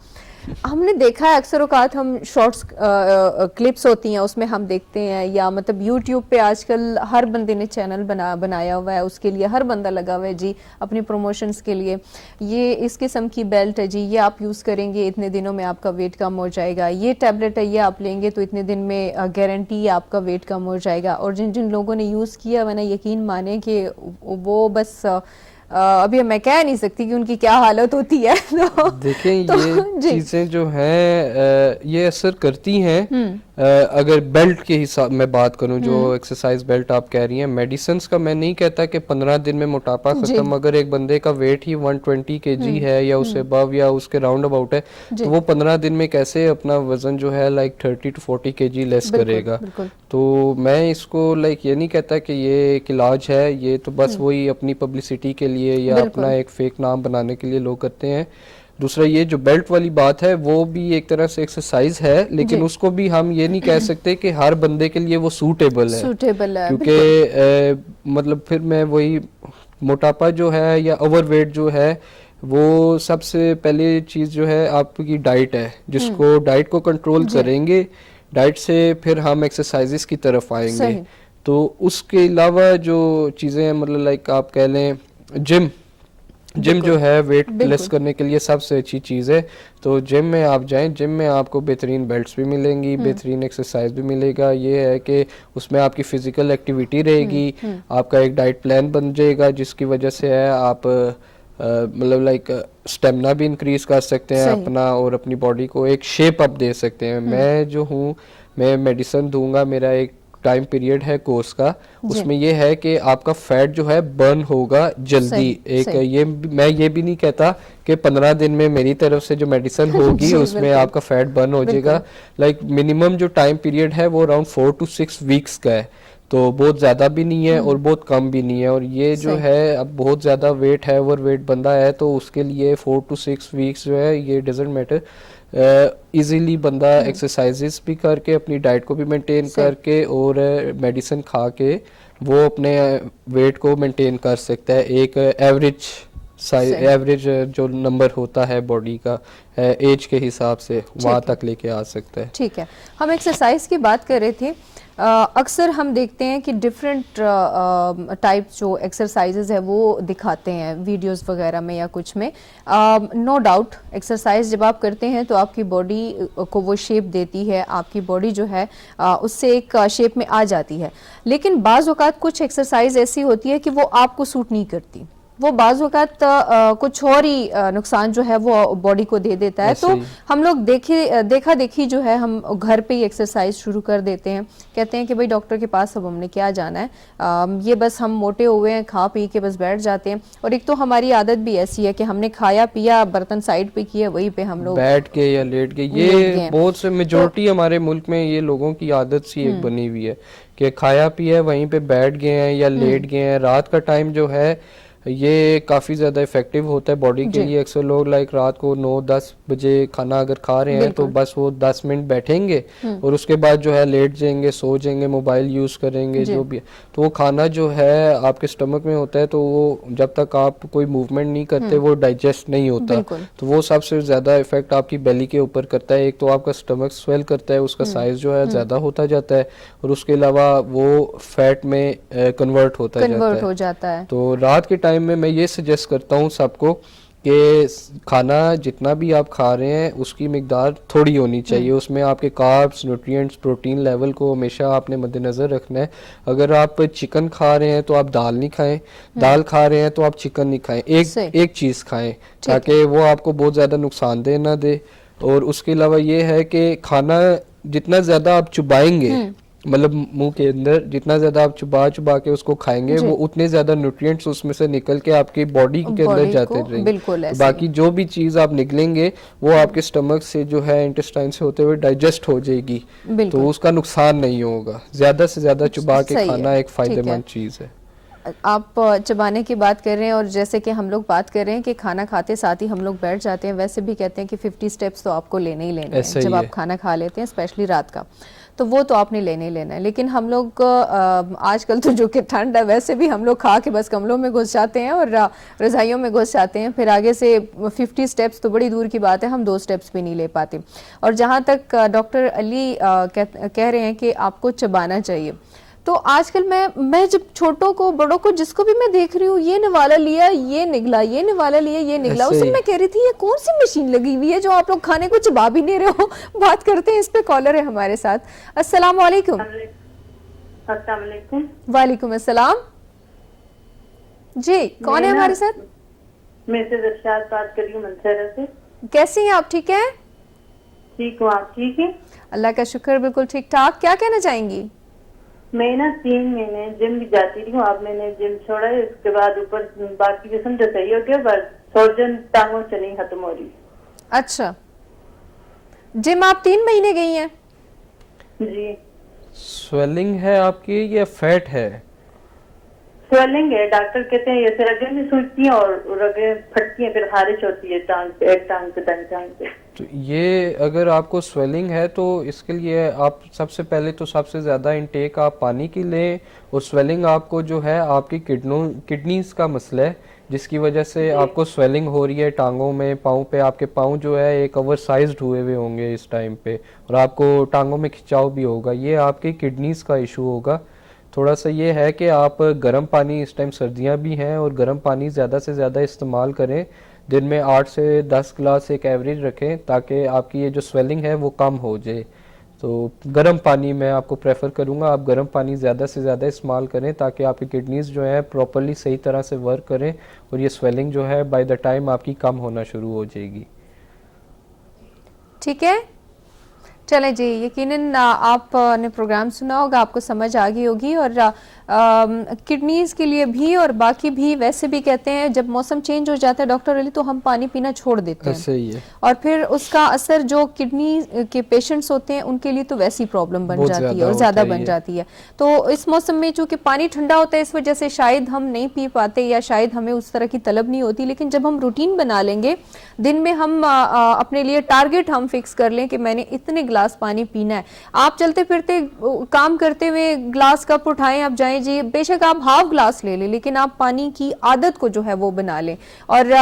हमने देखा है अक्सर औकात हम शॉर्ट्स क्लिप्स होती हैं उसमें हम देखते हैं, या मतलब यूट्यूब पे आजकल हर बंदे ने चैनल बनाया हुआ है, उसके लिए हर बंदा लगा हुआ है जी अपनी प्रमोशंस के लिए। ये इस किस्म की बेल्ट है जी, ये आप यूज़ करेंगे इतने दिनों में आपका वेट कम हो जाएगा, ये टैबलेट है ये आप लेंगे तो इतने दिन में गारंटी है आपका वेट कम हो जाएगा। और जिन जिन लोगों ने यूज़ किया मैंने यकीन माने कि वो बस अभी मैं कह नहीं सकती कि उनकी क्या हालत होती है। तो देखें तो, ये जी। चीज़ें जो हैं ये असर करती हैं। अगर बेल्ट के हिसाब में बात करूं, जो एक्सरसाइज बेल्ट आप कह रही हैं, मेडिसिन का मैं नहीं कहता कि 15 दिन में मोटापा खत्म। अगर एक बंदे का वेट ही 120 kg है या उससे अबव या उसके राउंड अबाउट है, तो वो 15 दिन में कैसे अपना वजन जो है 30 to 40 kg लेस करेगा। तो मैं इसको ये नहीं कहता कि ये एक इलाज है, ये तो बस वही अपनी पब्लिसिटी के लिए या अपना एक फेक नाम बनाने के लिए लोग करते हैं। दूसरा, ये जो बेल्ट वाली बात है वो भी एक तरह से एक्सरसाइज है, लेकिन उसको भी हम ये नहीं कह सकते कि हर बंदे के लिए वो सूटेबल है, क्योंकि मतलब फिर मैं वही, मोटापा जो है या ओवरवेट जो है वो सबसे पहले चीज़ जो है आपकी डाइट है, जिसको डाइट को कंट्रोल करेंगे, डाइट से फिर हम एक्सरसाइजेस की तरफ आएंगे। तो उसके अलावा जो चीज़ें मतलब आप कह लें जिम जो है वेट लेस करने के लिए सबसे अच्छी चीज़ है। तो जिम में आप जाएं, जिम में आपको बेहतरीन बेल्ट्स भी मिलेंगी, बेहतरीन एक्सरसाइज भी मिलेगा। ये है कि उसमें आपकी फिजिकल एक्टिविटी रहेगी, आपका एक डाइट प्लान बन जाएगा जिसकी वजह से है आप मतलब स्टेमिना भी इंक्रीज कर सकते हैं अपना, और अपनी बॉडी को एक शेप अप दे सकते हैं। मैं जो हूँ, मैं मेडिसिन दूंगा, मेरा एक टाइम पीरियड है कोर्स का, उसमें ये है कि आपका फैट जो है बर्न होगा जल्दी। ये मैं ये भी नहीं कहता कि 15 दिन में मेरी तरफ से जो मेडिसिन होगी उसमें आपका फैट बर्न हो जाएगा। मिनिमम जो टाइम पीरियड है वो अराउंड 4 to 6 वीक्स का है, तो बहुत ज़्यादा भी नहीं है और बहुत कम भी नहीं है। और ये जो है, अब बहुत ज़्यादा वेट है, ओवर वेट बंदा है, तो उसके लिए 4 to 6 वीक्स जो है ये डजंट मैटर। इजीली बंदा एक्सरसाइजेस भी करके, अपनी डाइट को भी मेंटेन करके और मेडिसिन खा के वो अपने वेट को मेंटेन कर सकता है। एक एवरेज जो नंबर होता है बॉडी का एज के हिसाब से, वहाँ तक लेके आ सकता है। ठीक है, हम एक्सरसाइज की बात कर रहे थे। अक्सर हम देखते हैं कि डिफरेंट टाइप जो एक्सरसाइजेज है वो दिखाते हैं वीडियोस वगैरह में या कुछ में। नो डाउट एक्सरसाइज जब आप करते हैं तो आपकी बॉडी को वो शेप देती है, आपकी बॉडी जो है उससे एक शेप में आ जाती है। लेकिन बाज़ औक़ात कुछ एक्सरसाइज ऐसी होती है कि वो आपको सूट नहीं करती, वो बाज़ औक़ात कुछ और ही नुकसान जो है वो बॉडी को दे देता है। तो हम लोग देखा देखी जो है हम घर पे ही एक्सरसाइज शुरू कर देते हैं, कहते हैं कि भाई डॉक्टर के पास अब हमने क्या जाना है, ये बस हम मोटे हुए हैं, खा पी के बस बैठ जाते हैं। और एक तो हमारी आदत भी ऐसी है कि हमने खाया पिया, बर्तन साइड पे किए, वहीं पे हम लोग बैठ के या लेट के, ये बहुत से मेजोरिटी हमारे मुल्क में ये लोगों की आदत सी एक बनी हुई है कि खाया पिया वहीं पे बैठ गए हैं या लेट गए हैं। रात का टाइम जो है ये काफ़ी ज़्यादा इफेक्टिव होता है बॉडी के लिए। अक्सर लोग रात को 9-10 बजे खाना अगर खा रहे हैं तो बस वो 10 मिनट बैठेंगे और उसके बाद जो है लेट जाएंगे, सो जाएंगे, मोबाइल यूज़ करेंगे जो भी। तो वो खाना जो है आपके स्टमक में होता है, तो वो जब तक आप कोई मूवमेंट नहीं करते वो डाइजेस्ट नहीं होता। तो वो सबसे ज़्यादा इफेक्ट आपकी बेली के ऊपर करता है। एक तो आपका स्टमक स्वेल करता है, उसका साइज जो है ज़्यादा होता जाता है और उसके अलावा वो फैट में कन्वर्ट हो जाता है। तो रात के में मैं ये सजेस्ट करता हूँ सबको कि खाना जितना भी आप खा रहे हैं उसकी मिकदार थोड़ी होनी चाहिए। उसमें आपके कार्ब्स, न्यूट्रिएंट्स, प्रोटीन लेवल को हमेशा आपने मद्देनज़र रखना है। अगर आप चिकन खा रहे हैं तो आप दाल नहीं खाएं, दाल खा रहे हैं तो आप चिकन नहीं खाएं, एक चीज़ खाएं ताकि वो आपको बहुत ज़्यादा नुकसानदेह ना दे। और उसके अलावा ये है कि खाना जितना ज़्यादा आप चुबाएंगे, मतलब मुंह के अंदर जितना ज्यादा आप चुबा के उसको खाएंगे वो उतने ज्यादा न्यूट्रिएंट्स उसमें से निकल के आपकी बॉडी के अंदर जाते रहेंगे। तो बाकी जो भी चीज आप निकलेंगे वो आपके स्टमक से जो है इंटेस्टाइन से होते हुए डाइजेस्ट हो जाएगी, तो उसका नुकसान नहीं होगा। ज्यादा से ज्यादा चुबा के खाना एक फायदेमंद चीज है। आप चबाने की बात कर रहे हैं और जैसे कि हम लोग बात कर रहे हैं कि खाना खाते साथ ही हम लोग बैठ जाते हैं, वैसे भी कहते हैं कि 50 स्टेप्स तो आपको लेने ही लेने हैं जब आप खाना खा लेते हैं, स्पेशली रात का, तो वो तो आपने लेने ही लेना है। लेकिन हम लोग आजकल तो जो कि ठंड है वैसे भी हम लोग खा के बस कमलों में घुस जाते हैं और रज़ाइयों में घुस जाते हैं, फिर आगे से 50 स्टेप्स तो बड़ी दूर की बात है, हम 2 स्टेप्स भी नहीं ले पाते। और जहाँ तक डॉक्टर अली कह रहे हैं कि आपको चबाना चाहिए, तो आजकल मैं जब छोटों को बड़ों को जिसको भी मैं देख रही हूँ, ये निवाला लिया ये निगला, ये निवाला लिया ये निगला। उस दिन मैं कह रही थी ये कौन सी मशीन लगी हुई है जो आप लोग खाने को चबा भी नहीं रहे हो। बात करते हैं, इस पे कॉलर है हमारे साथ। अस्सलाम वालेकुम। वालेकुम अस्सलाम जी, कौन है हमारे साथ? मैं से इरशाद बात कर रही हूँ मंसूरा से। कैसी हैं आप? ठीक है, ठीक हूँ, आप ठीक है? अल्लाह का शुक्र, बिल्कुल ठीक ठाक। क्या कहना चाहेंगी? मैं ना 3 महीने जिम भी जाती रही हूँ, अब मैंने जिम छोड़ा है, उसके बाद ऊपर बाकी जिस्म तो सही हो गया, बस सोजन टांगों से नहीं खत्म हो रही। अच्छा, जिम आप 3 महीने गई हैं? जी। स्वेलिंग है आपकी या फैट है? स्वेलिंग है, डॉक्टर कहते हैं ये रगें भी सूजती हैं और रगें फटती हैं, फिर खारिश होती है टांग पे, एक टांग पे दाईं टांग पे। तो ये अगर आपको स्वेलिंग है तो इसके लिए आप सबसे पहले तो सबसे ज़्यादा इंटेक आप पानी की लें। और स्वेलिंग आपको जो है आपकी किडनीज का मसला है, जिसकी वजह से आपको स्वेलिंग हो रही है टांगों में, पाँव पे। आपके पाँव जो है एक ओवर साइज्ड हुए हुए होंगे इस टाइम पे और आपको टांगों में खिंचाव भी होगा, ये आपकी किडनीज का इशू होगा। थोड़ा सा ये है कि आप गर्म पानी, इस टाइम सर्दियाँ भी हैं, और गर्म पानी ज़्यादा से ज़्यादा इस्तेमाल करें। दिन में 8 से 10 गिलास एक एवरेज रखें ताकि आपकी ये जो स्वेलिंग है वो कम हो जाए। तो गर्म पानी मैं आपको प्रेफर करूँगा, आप गर्म पानी ज़्यादा से ज़्यादा इस्तेमाल करें ताकि आपकी किडनीज जो है प्रॉपर्ली सही तरह से वर्क करें और ये स्वेलिंग जो है बाय द टाइम आपकी कम होना शुरू हो जाएगी। ठीक है, चले जी, यकीनन आपने प्रोग्राम सुना होगा, आपको समझ आ गई होगी। और किडनीज के लिए भी और बाकी भी वैसे भी कहते हैं जब मौसम चेंज हो जाता है डॉक्टर अली तो हम पानी पीना छोड़ देते हैं। सही है। और फिर उसका असर जो किडनी के पेशेंट्स होते हैं उनके लिए तो वैसी प्रॉब्लम बन जाती है और ज्यादा बन जाती है। तो इस मौसम में चूंकि पानी ठंडा होता है इस वजह से शायद हम नहीं पी पाते या शायद हमें उस तरह की तलब नहीं होती। लेकिन जब हम रूटीन बना लेंगे, दिन में हम अपने लिए टारगेट हम फिक्स कर लें कि मैंने इतने ग्लास पानी पीना है। आप चलते फिरते काम करते हुए ग्लास कप उठाएं, आप जाएं जी, बेशक आप हाफ ग्लास ले लें, लेकिन आप पानी की आदत को जो है वो बना लें। और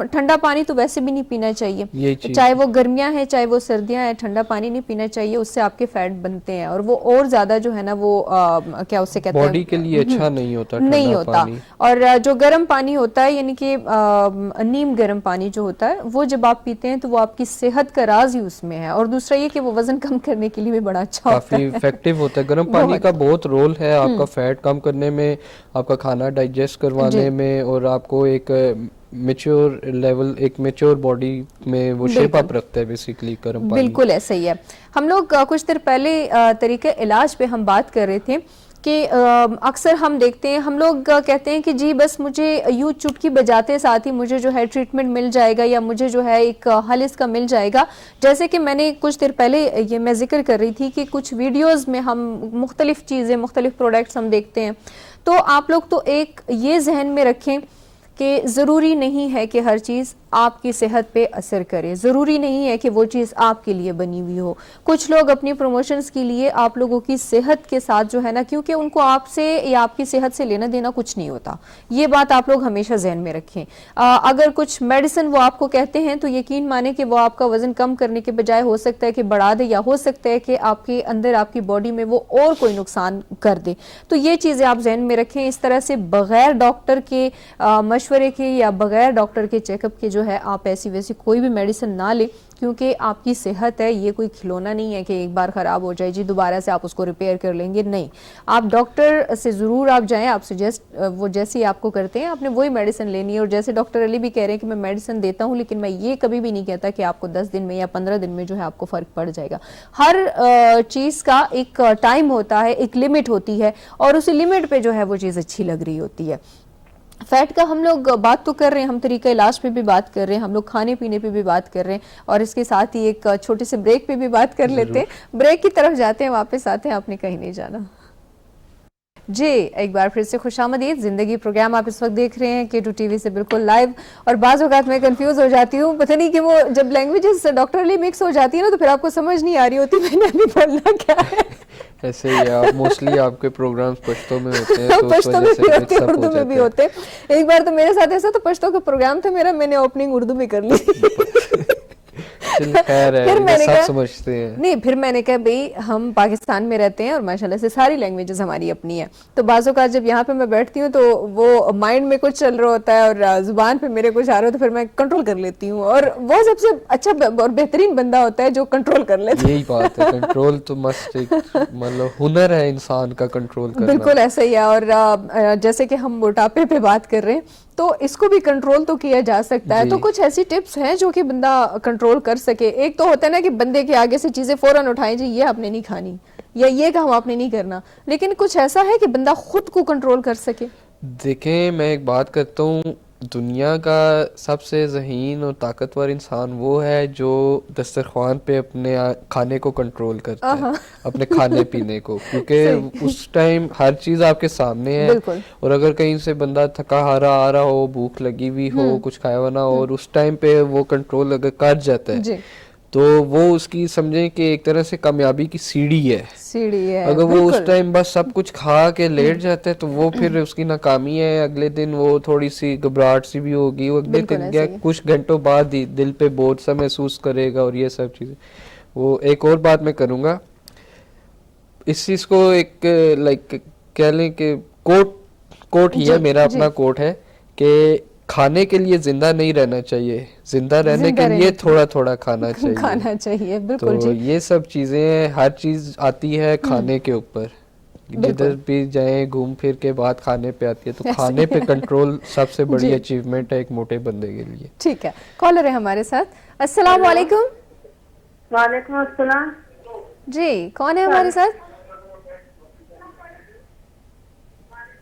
ठंडा पानी तो वैसे भी नहीं पीना चाहिए, चाहे वो गर्मियां हैं चाहे वो सर्दियां हैं, ठंडा पानी नहीं पीना चाहिए, उससे आपके फैट बनते हैं और वो और ज्यादा जो है ना वो क्या उससे कहते हैं, बॉडी के लिए अच्छा नहीं होता, नहीं होता। और जो गर्म पानी होता है, यानी कि नीम गर्म पानी जो होता है, वो जब आप पीते हैं तो वो आपकी सेहत का राज ही उसमें है। और दूसरा ये कि वो वजन कम करने के लिए भी बड़ा अच्छा होता है, काफी इफेक्टिव होता है। गर्म पानी का बहुत रोल है आपका फैट कम करने में, आपका खाना डाइजेस्ट करवाने में, और आपको एक मेच्योर लेवल, एक मेच्योर बॉडी में वो शेप अप रखता है बेसिकली गर्म पानी। बिल्कुल ऐसा ही है। हम लोग कुछ देर पहले तरीके इलाज पे हम बात कर रहे थे कि अक्सर हम देखते हैं, हम लोग कहते हैं कि जी बस मुझे यूं चुटकी बजाते साथ ही मुझे जो है ट्रीटमेंट मिल जाएगा या मुझे जो है एक हल इसका मिल जाएगा। जैसे कि मैंने कुछ देर पहले ये मैं जिक्र कर रही थी कि कुछ वीडियोस में हम मुख्तलिफ चीज़ें, मुख्तलिफ प्रोडक्ट्स हम देखते हैं, तो आप लोग तो एक ये जहन में रखें कि ज़रूरी नहीं है कि हर चीज़ आपकी सेहत पे असर करे, ज़रूरी नहीं है कि वो चीज़ आपके लिए बनी हुई हो। कुछ लोग अपनी प्रमोशंस के लिए आप लोगों की सेहत के साथ जो है ना, क्योंकि उनको आपसे या आपकी सेहत से लेना देना कुछ नहीं होता, ये बात आप लोग हमेशा जहन में रखें। अगर कुछ मेडिसिन वो आपको कहते हैं तो यकीन माने कि वो आपका वजन कम करने के बजाय हो सकता है कि बढ़ा दे, या हो सकता है कि आपके अंदर, आपकी बॉडी में वो और कोई नुकसान कर दे। तो ये चीज़ें आप जहन में रखें। इस तरह से बगैर डॉक्टर के मशवरे के या बगैर डॉक्टर के चेकअप के जो है आप ऐसी वैसी कोई भी मेडिसिन ना लें, क्योंकि आपकी सेहत है, ये कोई खिलौना नहीं है कि एक बार ख़राब हो जाए जी दोबारा से आप उसको रिपेयर कर लेंगे। नहीं, आप डॉक्टर से ज़रूर आप जाएं, आप सजेस्ट वो जैसे आपको करते हैं आपने वही मेडिसिन लेनी है। और जैसे डॉक्टर अली भी कह रहे हैं कि मैं मेडिसिन देता हूं, लेकिन मैं ये कभी भी नहीं कहता कि आपको 10 दिन में या 15 दिन में जो है आपको फ़र्क पड़ जाएगा। हर चीज़ का एक टाइम होता है, एक लिमिट होती है, और उस लिमिट पर जो है वो चीज़ अच्छी लग रही होती है। फैट का हम लोग बात तो कर रहे हैं, हम तरीका इलाज पे भी बात कर रहे हैं, हम लोग खाने पीने पे भी बात कर रहे हैं, और इसके साथ ही एक छोटे से ब्रेक पे भी बात कर लेते हैं। ब्रेक की तरफ जाते हैं, वापस आते हैं, आपने कहीं नहीं जाना जी। एक बार फिर से खुशामदीद। जिंदगी प्रोग्राम आप इस वक्त देख रहे हैं K2 TV से बिल्कुल लाइव। और बाज़ औक़ात मैं कंफ्यूज हो जाती हूँ, पता नहीं कि वो जब लैंग्वेजेस डॉक्टर अली मिक्स हो जाती है ना, तो फिर आपको समझ नहीं आ रही होती मैंने अभी बोलना क्या है। ऐसे ही आप मोस्टली आपके प्रोग्राम्स पश्तो में होते हैं, तो पश्तो में भी होते हैं, उर्दू में भी होते हैं। एक बार तो मेरे साथ ऐसा, तो पश्तो का प्रोग्राम था मेरा, मैंने ओपनिंग उर्दू में कर ली। फिर मैंने कहा समझते हैं नहीं, फिर मैंने कहा भाई हम पाकिस्तान में रहते हैं और माशाल्लाह से सारी लैंग्वेजेस हमारी अपनी है, तो बाज़ों का जब यहाँ पे मैं बैठती हूँ तो वो माइंड में कुछ चल रहा होता है और जुबान पे मेरे कुछ आ रहा हो, तो फिर मैं कंट्रोल कर लेती हूँ। और वो सबसे अच्छा और बेहतरीन बंदा होता है जो कंट्रोल कर लेता है। यही बात है, कंट्रोल तो मस्ट, मतलब हुनर है इंसान का कंट्रोल करना। बिल्कुल ऐसा ही है। और जैसे कि हम मोटापे पे बात कर रहे हैं, तो इसको भी कंट्रोल तो किया जा सकता है। तो कुछ ऐसी टिप्स हैं जो कि बंदा कंट्रोल कर सके। एक तो होता है ना कि बंदे के आगे से चीजें फौरन उठाएं, जी ये आपने नहीं खानी या ये काम आपने नहीं करना, लेकिन कुछ ऐसा है कि बंदा खुद को कंट्रोल कर सके। देखें, मैं एक बात करता हूँ, दुनिया का सबसे ज़हीन और ताकतवर इंसान वो है जो दस्तरख्वान पे अपने खाने को कंट्रोल करता है, अपने खाने पीने को, क्योंकि उस टाइम हर चीज़ आपके सामने है। और अगर कहीं से बंदा थका हारा आ रहा हो, भूख लगी हुई हो, कुछ खाया हुआ ना हो, और उस टाइम पे वो कंट्रोल अगर कर जाता है तो वो उसकी समझें कि एक तरह से कामयाबी की सीढ़ी है। अगर वो उस टाइम बस सब कुछ खा के लेट जाता है तो वो फिर उसकी नाकामी है। अगले दिन वो थोड़ी सी घबराहट सी भी होगी, वो अगले दिन या कुछ घंटों बाद ही दिल पे बोझ सा महसूस करेगा और ये सब चीजें। वो एक और बात मैं करूँगा, इस चीज को एक लाइक कह लें कि कोट ही है, मेरा अपना कोट है कि खाने के लिए जिंदा नहीं रहना चाहिए, जिंदा रहने के लिए थोड़ा थोड़ा खाना चाहिए। बिल्कुल तो ये सब चीजें, हर चीज आती है खाने के ऊपर। जिधर भी जाएं घूम फिर के बात खाने पे आती है, तो खाने पे कंट्रोल सबसे बड़ी अचीवमेंट है एक मोटे बंदे के लिए। ठीक है, कॉलर है हमारे साथ। अस्सलाम वालेकुम। वालेकुम अस्सलाम जी, कौन है हमारे साथ?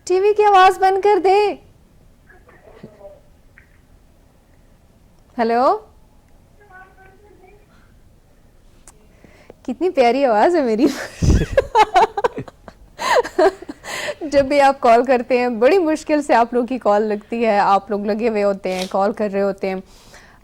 टीवी की आवाज बंद कर दे। हेलो, कितनी प्यारी आवाज है मेरी। जब भी आप कॉल करते हैं बड़ी मुश्किल से आप लोग की कॉल लगती है, आप लोग लगे हुए होते हैं, कॉल कर रहे होते हैं।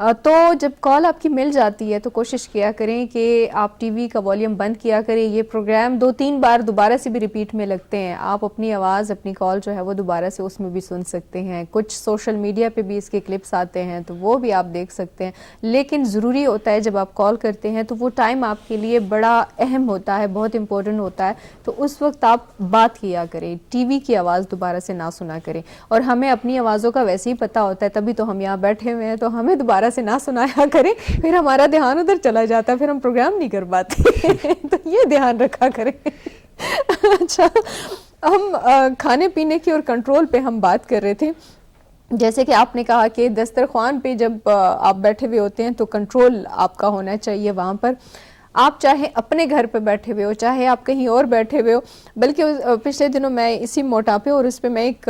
तो जब कॉल आपकी मिल जाती है तो कोशिश किया करें कि आप टीवी का वॉल्यूम बंद किया करें। ये प्रोग्राम 2-3 बार दोबारा से भी रिपीट में लगते हैं, आप अपनी आवाज़ अपनी कॉल जो है वो दोबारा से उसमें भी सुन सकते हैं। कुछ सोशल मीडिया पे भी इसके क्लिप्स आते हैं तो वो भी आप देख सकते हैं। लेकिन ज़रूरी होता है जब आप कॉल करते हैं तो वो टाइम आपके लिए बड़ा अहम होता है, बहुत इंपॉर्टेंट होता है, तो उस वक्त आप बात किया करें, टीवी की आवाज़ दोबारा से ना सुना करें। और हमें अपनी आवाज़ों का वैसे ही पता होता है, तभी तो हम यहाँ बैठे हुए हैं, तो हमें दोबारा से ना सुनाया करें, फिर हमारा ध्यान उधर चला जाता है, फिर हम प्रोग्राम नहीं कर पाते। तो ये ध्यान रखा करें। अच्छा, हम खाने पीने की और कंट्रोल पे हम बात कर रहे थे। जैसे कि आपने कहा कि दस्तरख्वान पे जब आप बैठे हुए होते हैं तो कंट्रोल आपका होना चाहिए वहाँ पर। आप चाहे अपने घर पे बैठे हुए हो, चाहे आप कहीं और बैठे हुए हो। बल्कि पिछले दिनों मैं इसी मोटापे और उस पर मैं एक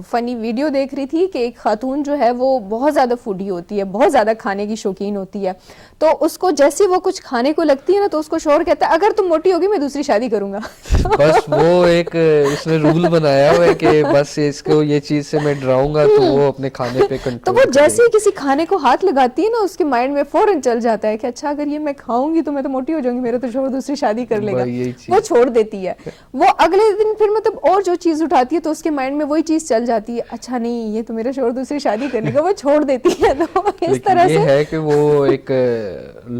फ़नी वीडियो देख रही थी कि एक खातून जो है वो बहुत ज़्यादा फूडी होती है, बहुत ज़्यादा खाने की शौकीन होती है। तो उसको जैसे वो कुछ खाने को लगती है ना तो उसको शौहर कहता है अगर तुम मोटी होगी मैं दूसरी शादी करूंगा। बस वो एक उसने रूल बनाया हुआ है कि बस इसको ये चीज से मैं डराऊंगा तो वो अपने खाने पे कंट्रोल। तो वो जैसे ही किसी खाने को हाथ लगाती है ना उसके माइंड में फौरन चल जाता है कि अच्छा अगर ये मैं खाऊंगी तो मैं तो मोटी हो जाऊंगी, मेरा तो शौहर दूसरी शादी कर लेगा। वो छोड़ देती है। वो अगले दिन फिर मतलब और जो चीज उठाती है तो उसके माइंड में वही चीज चल जाती है, अच्छा नहीं ये तो मेरा शौहर दूसरी शादी कर लेगा, वो छोड़ देती है। तो इस तरह से है कि वो एक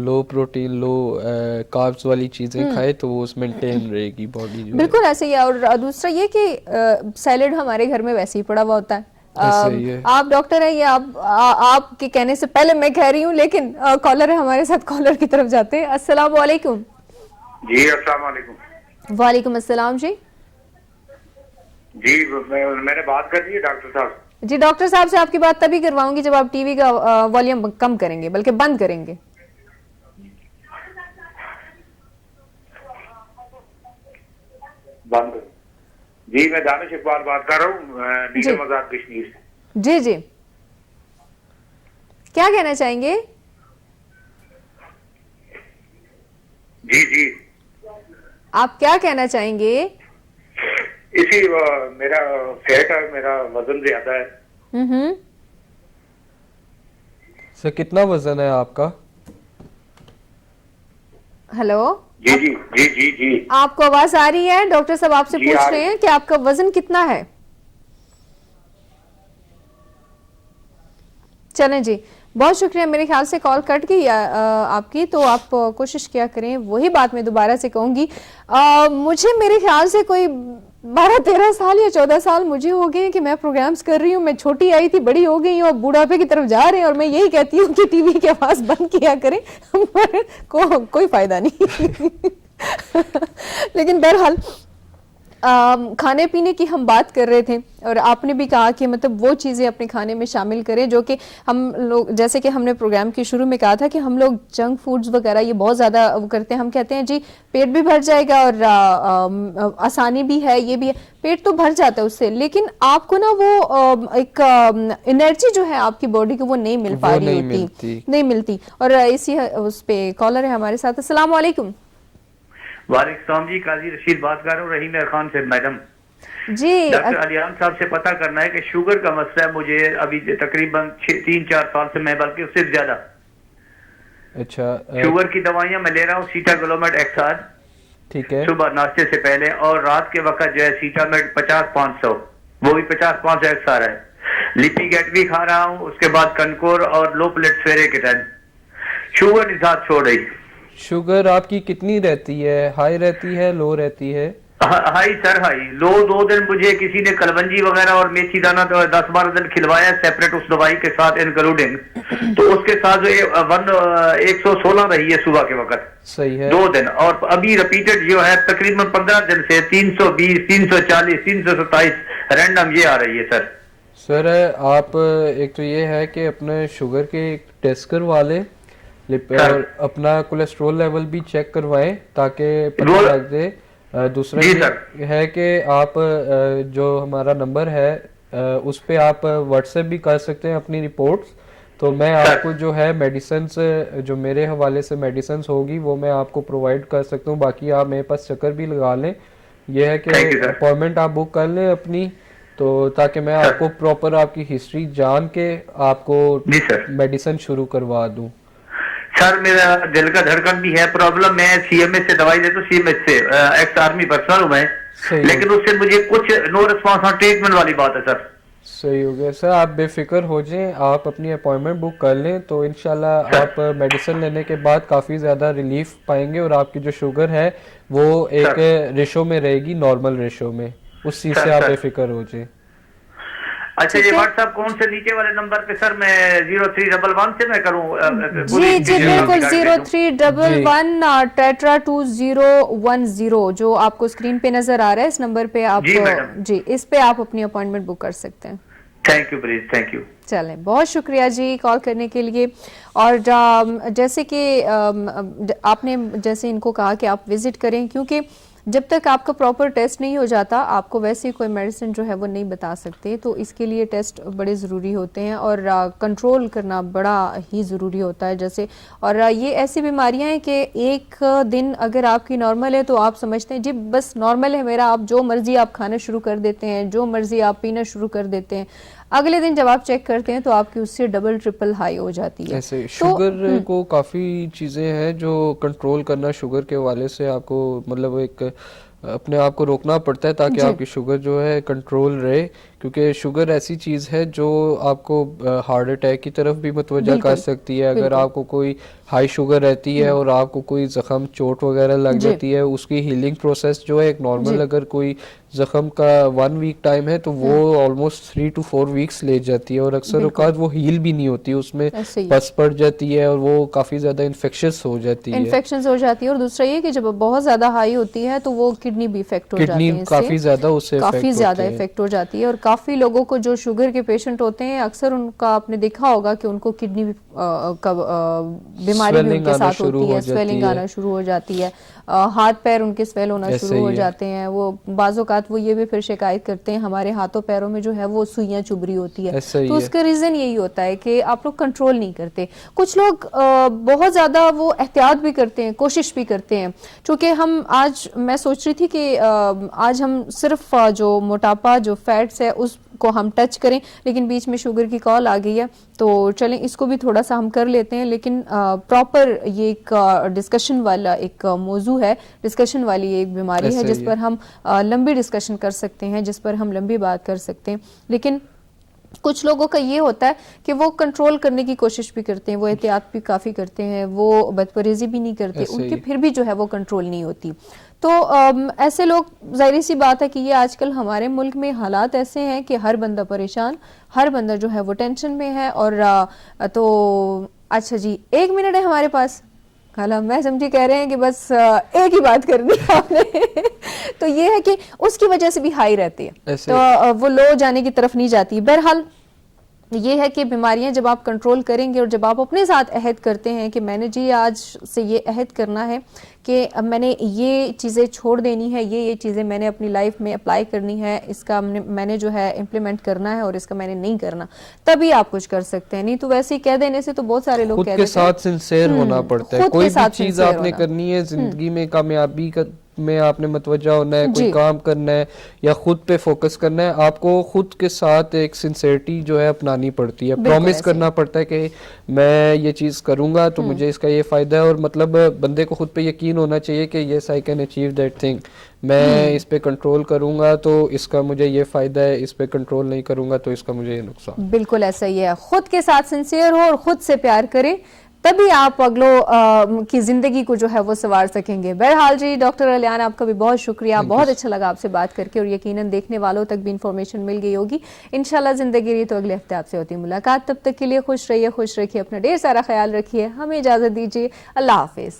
लो प्रोटीन लो कार्ब्स वाली चीजें खाए तो वो मेंटेन रहेगी बॉडी जो। बिल्कुल ऐसे ही। और दूसरा ये कि सैलेड हमारे घर में वैसे ही पड़ा हुआ होता है। आप डॉक्टर हैं या आपके कहने से पहले मैं कह रही हूँ, लेकिन कॉलर है हमारे साथ, कॉलर की तरफ जाते हैं। अस्सलाम वालेकुम। जी अस्सलाम वालेकुम। वालेकुम अस्सलाम जी। जी मैंने बात कर दी है डॉक्टर साहब। जी डॉक्टर साहब से आपकी बात तभी करवाऊंगी जब आप टीवी का वॉल्यूम कम करेंगे, बल्कि बंद करेंगे। बंद। जी मैं दानिश इकबाल बात कर रहा हूँ निगम आजाद कश्मीर से। जी जी, क्या कहना चाहेंगे? जी जी, आप क्या कहना चाहेंगे? इसी मेरा फैट है, मेरा वजन ज्यादा है। सर कितना वजन है आपका? हेलो जी जी जी जी जी, आपको आवाज आ रही है? डॉक्टर साहब आपसे पूछ रहे हैं कि आपका वजन कितना है। चलें जी, बहुत शुक्रिया। मेरे ख्याल से कॉल कट गई आपकी, तो आप कोशिश किया करें। वही बात मैं दोबारा से कहूंगी, मुझे मेरे ख्याल से कोई 12-13 साल या 14 साल मुझे हो गए कि मैं प्रोग्राम्स कर रही हूँ। मैं छोटी आई थी, बड़ी हो गई हूँ, और बुढ़ापे की तरफ जा रहे हैं, और मैं यही कहती हूँ कि टीवी की आवाज बंद किया करें। कोई फायदा नहीं। लेकिन बहरहाल खाने पीने की हम बात कर रहे थे, और आपने भी कहा कि मतलब वो चीज़ें अपने खाने में शामिल करें जो कि हम लोग, जैसे कि हमने प्रोग्राम के शुरू में कहा था कि हम लोग जंक फूड्स वगैरह ये बहुत ज़्यादा करते हैं। हम कहते हैं जी पेट भी भर जाएगा और आसानी भी है, ये भी है, पेट तो भर जाता है उससे, लेकिन आपको ना वो एक एनर्जी जो है आपकी बॉडी को वो नहीं मिल पा रही होती, नहीं मिलती। और इसी उस पर कॉलर है हमारे साथ। अस्सलाम वालेकुम। वालेकुम जी, काजी रशीद बात कर रहा हूँ रहीम खान से मैडम जी। डॉक्टर अलियान साहब से पता करना है कि शुगर का मसला है मुझे अभी तकरीबन 3-4 साल से, मैं बल्कि उससे ज्यादा। अच्छा, शुगर की दवाइयां मैं ले रहा हूँ, सीटाग्लोमेट एक्सार, ठीक है, सुबह नाश्ते से पहले, और रात के वक्त जो है सीटामेट 50-500, वो भी 50-500 एक्सार है। लिपिगेट भी खा रहा हूँ, उसके बाद कनकोर और लो प्लेट सवेरे के टाइम। शुगर निजात छोड़ रही। शुगर आपकी कितनी रहती है? हाई रहती है, लो रहती है? High sir, high. लो 2 दिन मुझे किसी ने कलवंजी वगैरह और मेथी दाना तो 10-12 दिन खिलवाया सेपरेट उस दवाई के साथ इंक्लूडिंग, तो उसके साथ जो 116 रही है सुबह के वक्त। सही है। 2 दिन, और अभी रिपीटेड जो है तकरीबन 15 दिन से 320, 340, 327 रैंडम ये आ रही है सर। सर आप एक तो ये है कि अपने शुगर के टेस्ट करवा लें और अपना कोलेस्ट्रॉल लेवल भी चेक करवाएं ताकि पता लग जाए। दूसरा ये है कि आप जो हमारा नंबर है उस पे आप व्हाट्सएप भी कर सकते हैं अपनी रिपोर्ट्स, तो मैं आपको जो है मेडिसिन जो मेरे हवाले से मेडिसिन होगी वो मैं आपको प्रोवाइड कर सकता हूँ। बाकी आप मेरे पास चक्कर भी लगा लें, यह है कि अपॉइंटमेंट आप बुक कर लें अपनी, तो ताकि मैं आपको प्रॉपर आपकी हिस्ट्री जान के आपको जी सर। मेडिसिन शुरू करवा दूं। सर मेरा दिल का धड़कन भी है प्रॉब्लम, मैं सीएमएच से दवाई देता हूँ, सीएमएच से एक्स आर्मी पर्सनल हूँ मैं, सही लेकिन उससे मुझे कुछ नो रिस्पॉन्स ऑन ट्रीटमेंट वाली बात है सर। सही हो गया सर, आप बेफिक्र हो जाएं, आप अपनी अपॉइंटमेंट बुक कर लें तो इंशाल्लाह आप मेडिसिन लेने के बाद काफ़ी ज़्यादा रिलीफ पाएंगे और आपकी जो शुगर है वो एक रेशो में रहेगी, नॉर्मल रेशो में, उस चीज़ से आप बेफिक्र हो जाएं। अच्छा ये व्हाट्सएप कौन से नीचे वाले नंबर पे सर मैं 0311 से मैं करूँ? जी जी बिल्कुल 0311 टेट्रा 2010 जो आपको स्क्रीन पे नजर आ रहा है, इस नंबर पे आप जी इस पे आप अपनी अपॉइंटमेंट बुक कर सकते हैं। Thank you please, thank you. चलें, बहुत शुक्रिया जी कॉल करने के लिए। और जैसे कि आपने जैसे इनको कहा कि आप विजिट करें, क्योंकि जब तक आपका प्रॉपर टेस्ट नहीं हो जाता आपको वैसे कोई मेडिसिन जो है वो नहीं बता सकते, तो इसके लिए टेस्ट बड़े ज़रूरी होते हैं और कंट्रोल करना बड़ा ही ज़रूरी होता है। जैसे और ये ऐसी बीमारियां हैं कि एक दिन अगर आपकी नॉर्मल है तो आप समझते हैं जी बस नॉर्मल है मेरा, आप जो मर्जी आप खाना शुरू कर देते हैं, जो मर्जी आप पीना शुरू कर देते हैं, अगले दिन जब आप चेक करते हैं तो आपकी उससे डबल ट्रिपल हाई हो जाती है। ऐसे शुगर को काफ़ी चीज़ें हैं जो कंट्रोल करना शुगर के हवाले से आपको मतलब एक अपने आप को रोकना पड़ता है ताकि आपकी शुगर जो है कंट्रोल रहे, क्योंकि शुगर ऐसी चीज़ है जो आपको हार्ट अटैक की तरफ भी मुतवज्जा कर सकती है। अगर आपको कोई हाई शुगर रहती है और आपको कोई जख्म चोट वगैरह लग जाती है, उसकी हीलिंग प्रोसेस जो है एक नॉर्मल अगर कोई जख्म का 1 वीक टाइम है तो वो ऑलमोस्ट 3 to 4 वीक्स ले जाती है और अक्सर औकात वो हील भी नहीं होती, उसमें पस पड़ जाती है और वो काफ़ी ज़्यादा इन्फेक्शस हो जाती है। इन्फेक्शंस हो जाती है और दूसरा ये कि जब बहुत ज़्यादा हाई होती है तो वो किडनी भी इफेक्ट हो जाती है, किडनी काफ़ी ज़्यादा उससे काफ़ी ज़्यादा इफेक्ट हो जाती है। और काफ़ी लोगों को जो शुगर के पेशेंट होते हैं अक्सर उनका आपने देखा होगा कि उनको किडनी बीमारी भी उनके साथ होती है, स्वेलिंग आना शुरू हो जाती है, हाथ पैर उनके स्वेल होना शुरू हो जाते हैं। वो बाज़-औक़ात वो ये भी फिर शिकायत करते हैं हमारे हाथों पैरों में जो है वो सुइयां चुभ रही होती है, तो उसका रीज़न यही होता है कि आप लोग कंट्रोल नहीं करते। कुछ लोग बहुत ज़्यादा वो एहतियात भी करते हैं, कोशिश भी करते हैं, चूँकि हम आज मैं सोच रही थी कि आज हम सिर्फ जो मोटापा जो फैट्स है उसको हम टच करें, लेकिन बीच में शुगर की कॉल आ गई है तो चलें इसको भी थोड़ा सा हम कर लेते हैं। लेकिन प्रॉपर ये एक डिस्कशन वाला एक मौजू है, डिस्कशन वाली एक बीमारी है जिस पर हम लंबी डिस्कशन कर सकते हैं, जिस पर हम लंबी बात कर सकते हैं। लेकिन कुछ लोगों का ये होता है कि वो कंट्रोल करने की कोशिश भी करते हैं, वो एहतियात भी काफ़ी करते हैं, वो बदपरहेज़ी भी नहीं करते, उनकी फिर भी जो है वो कंट्रोल नहीं होती। तो ऐसे लोग, जाहिर सी बात है कि ये आजकल हमारे मुल्क में हालात ऐसे हैं कि हर बंदा परेशान, हर बंदा जो है वो टेंशन में है। और तो अच्छा जी 1 मिनट है हमारे पास, खाला मैं समझी कह रहे हैं कि बस एक ही बात करनी है आपने तो ये है कि उसकी वजह से भी हाई रहती है, तो वो लो जाने की तरफ नहीं जाती। बहरहाल ये है कि बीमारियां जब आप कंट्रोल करेंगे और जब आप अपने साथ अहद करते हैं कि मैंने जी आज से ये अहद करना है कि अब मैंने ये चीज़ें छोड़ देनी है, ये चीज़ें मैंने अपनी लाइफ में अप्लाई करनी है, इसका मैंने जो है इम्प्लीमेंट करना है और इसका मैंने नहीं करना, तभी आप कुछ कर सकते हैं। नहीं तो वैसे ही कह देने से तो बहुत सारे लोग कह देते हैं। खुद के साथ सिंसियर होना पड़ता है, कोई भी चीज़ आपने करनी है जिंदगी में, कामयाबी में आपने मतवज्जा होना है, कोई काम करना है या खुद पे फोकस करना है, आपको खुद के साथ एक सिंसियरिटी जो है अपनानी पड़ती है, प्रॉमिस करना पड़ता है कि मैं ये चीज़ करूंगा तो मुझे इसका ये फ़ायदा है, और मतलब बंदे को खुद पे यकीन होना चाहिए कि yes I can achieve that thing, मैं इस पे कंट्रोल करूंगा तो इसका मुझे ये फ़ायदा है, इस पे कंट्रोल नहीं करूंगा तो इसका मुझे ये नुकसान। बिल्कुल ऐसा ही है, खुद के साथ सिंसियर हो और खुद से प्यार करें, तभी आप अगलों की जिंदगी को जो है वो संवार सकेंगे। बहरहाल जी डॉक्टर अलियान आपका भी बहुत शुक्रिया, बहुत अच्छा लगा आपसे बात करके और यकीनन देखने वालों तक भी इंफॉर्मेशन मिल गई होगी। इंशाल्लाह जिंदगी रही तो अगले हफ्ते आपसे होती मुलाकात, तब तक के लिए खुश रहिए, खुश रखिए, अपना ढेर सारा ख्याल रखिए, हमें इजाजत दीजिए, अल्लाह हाफिज।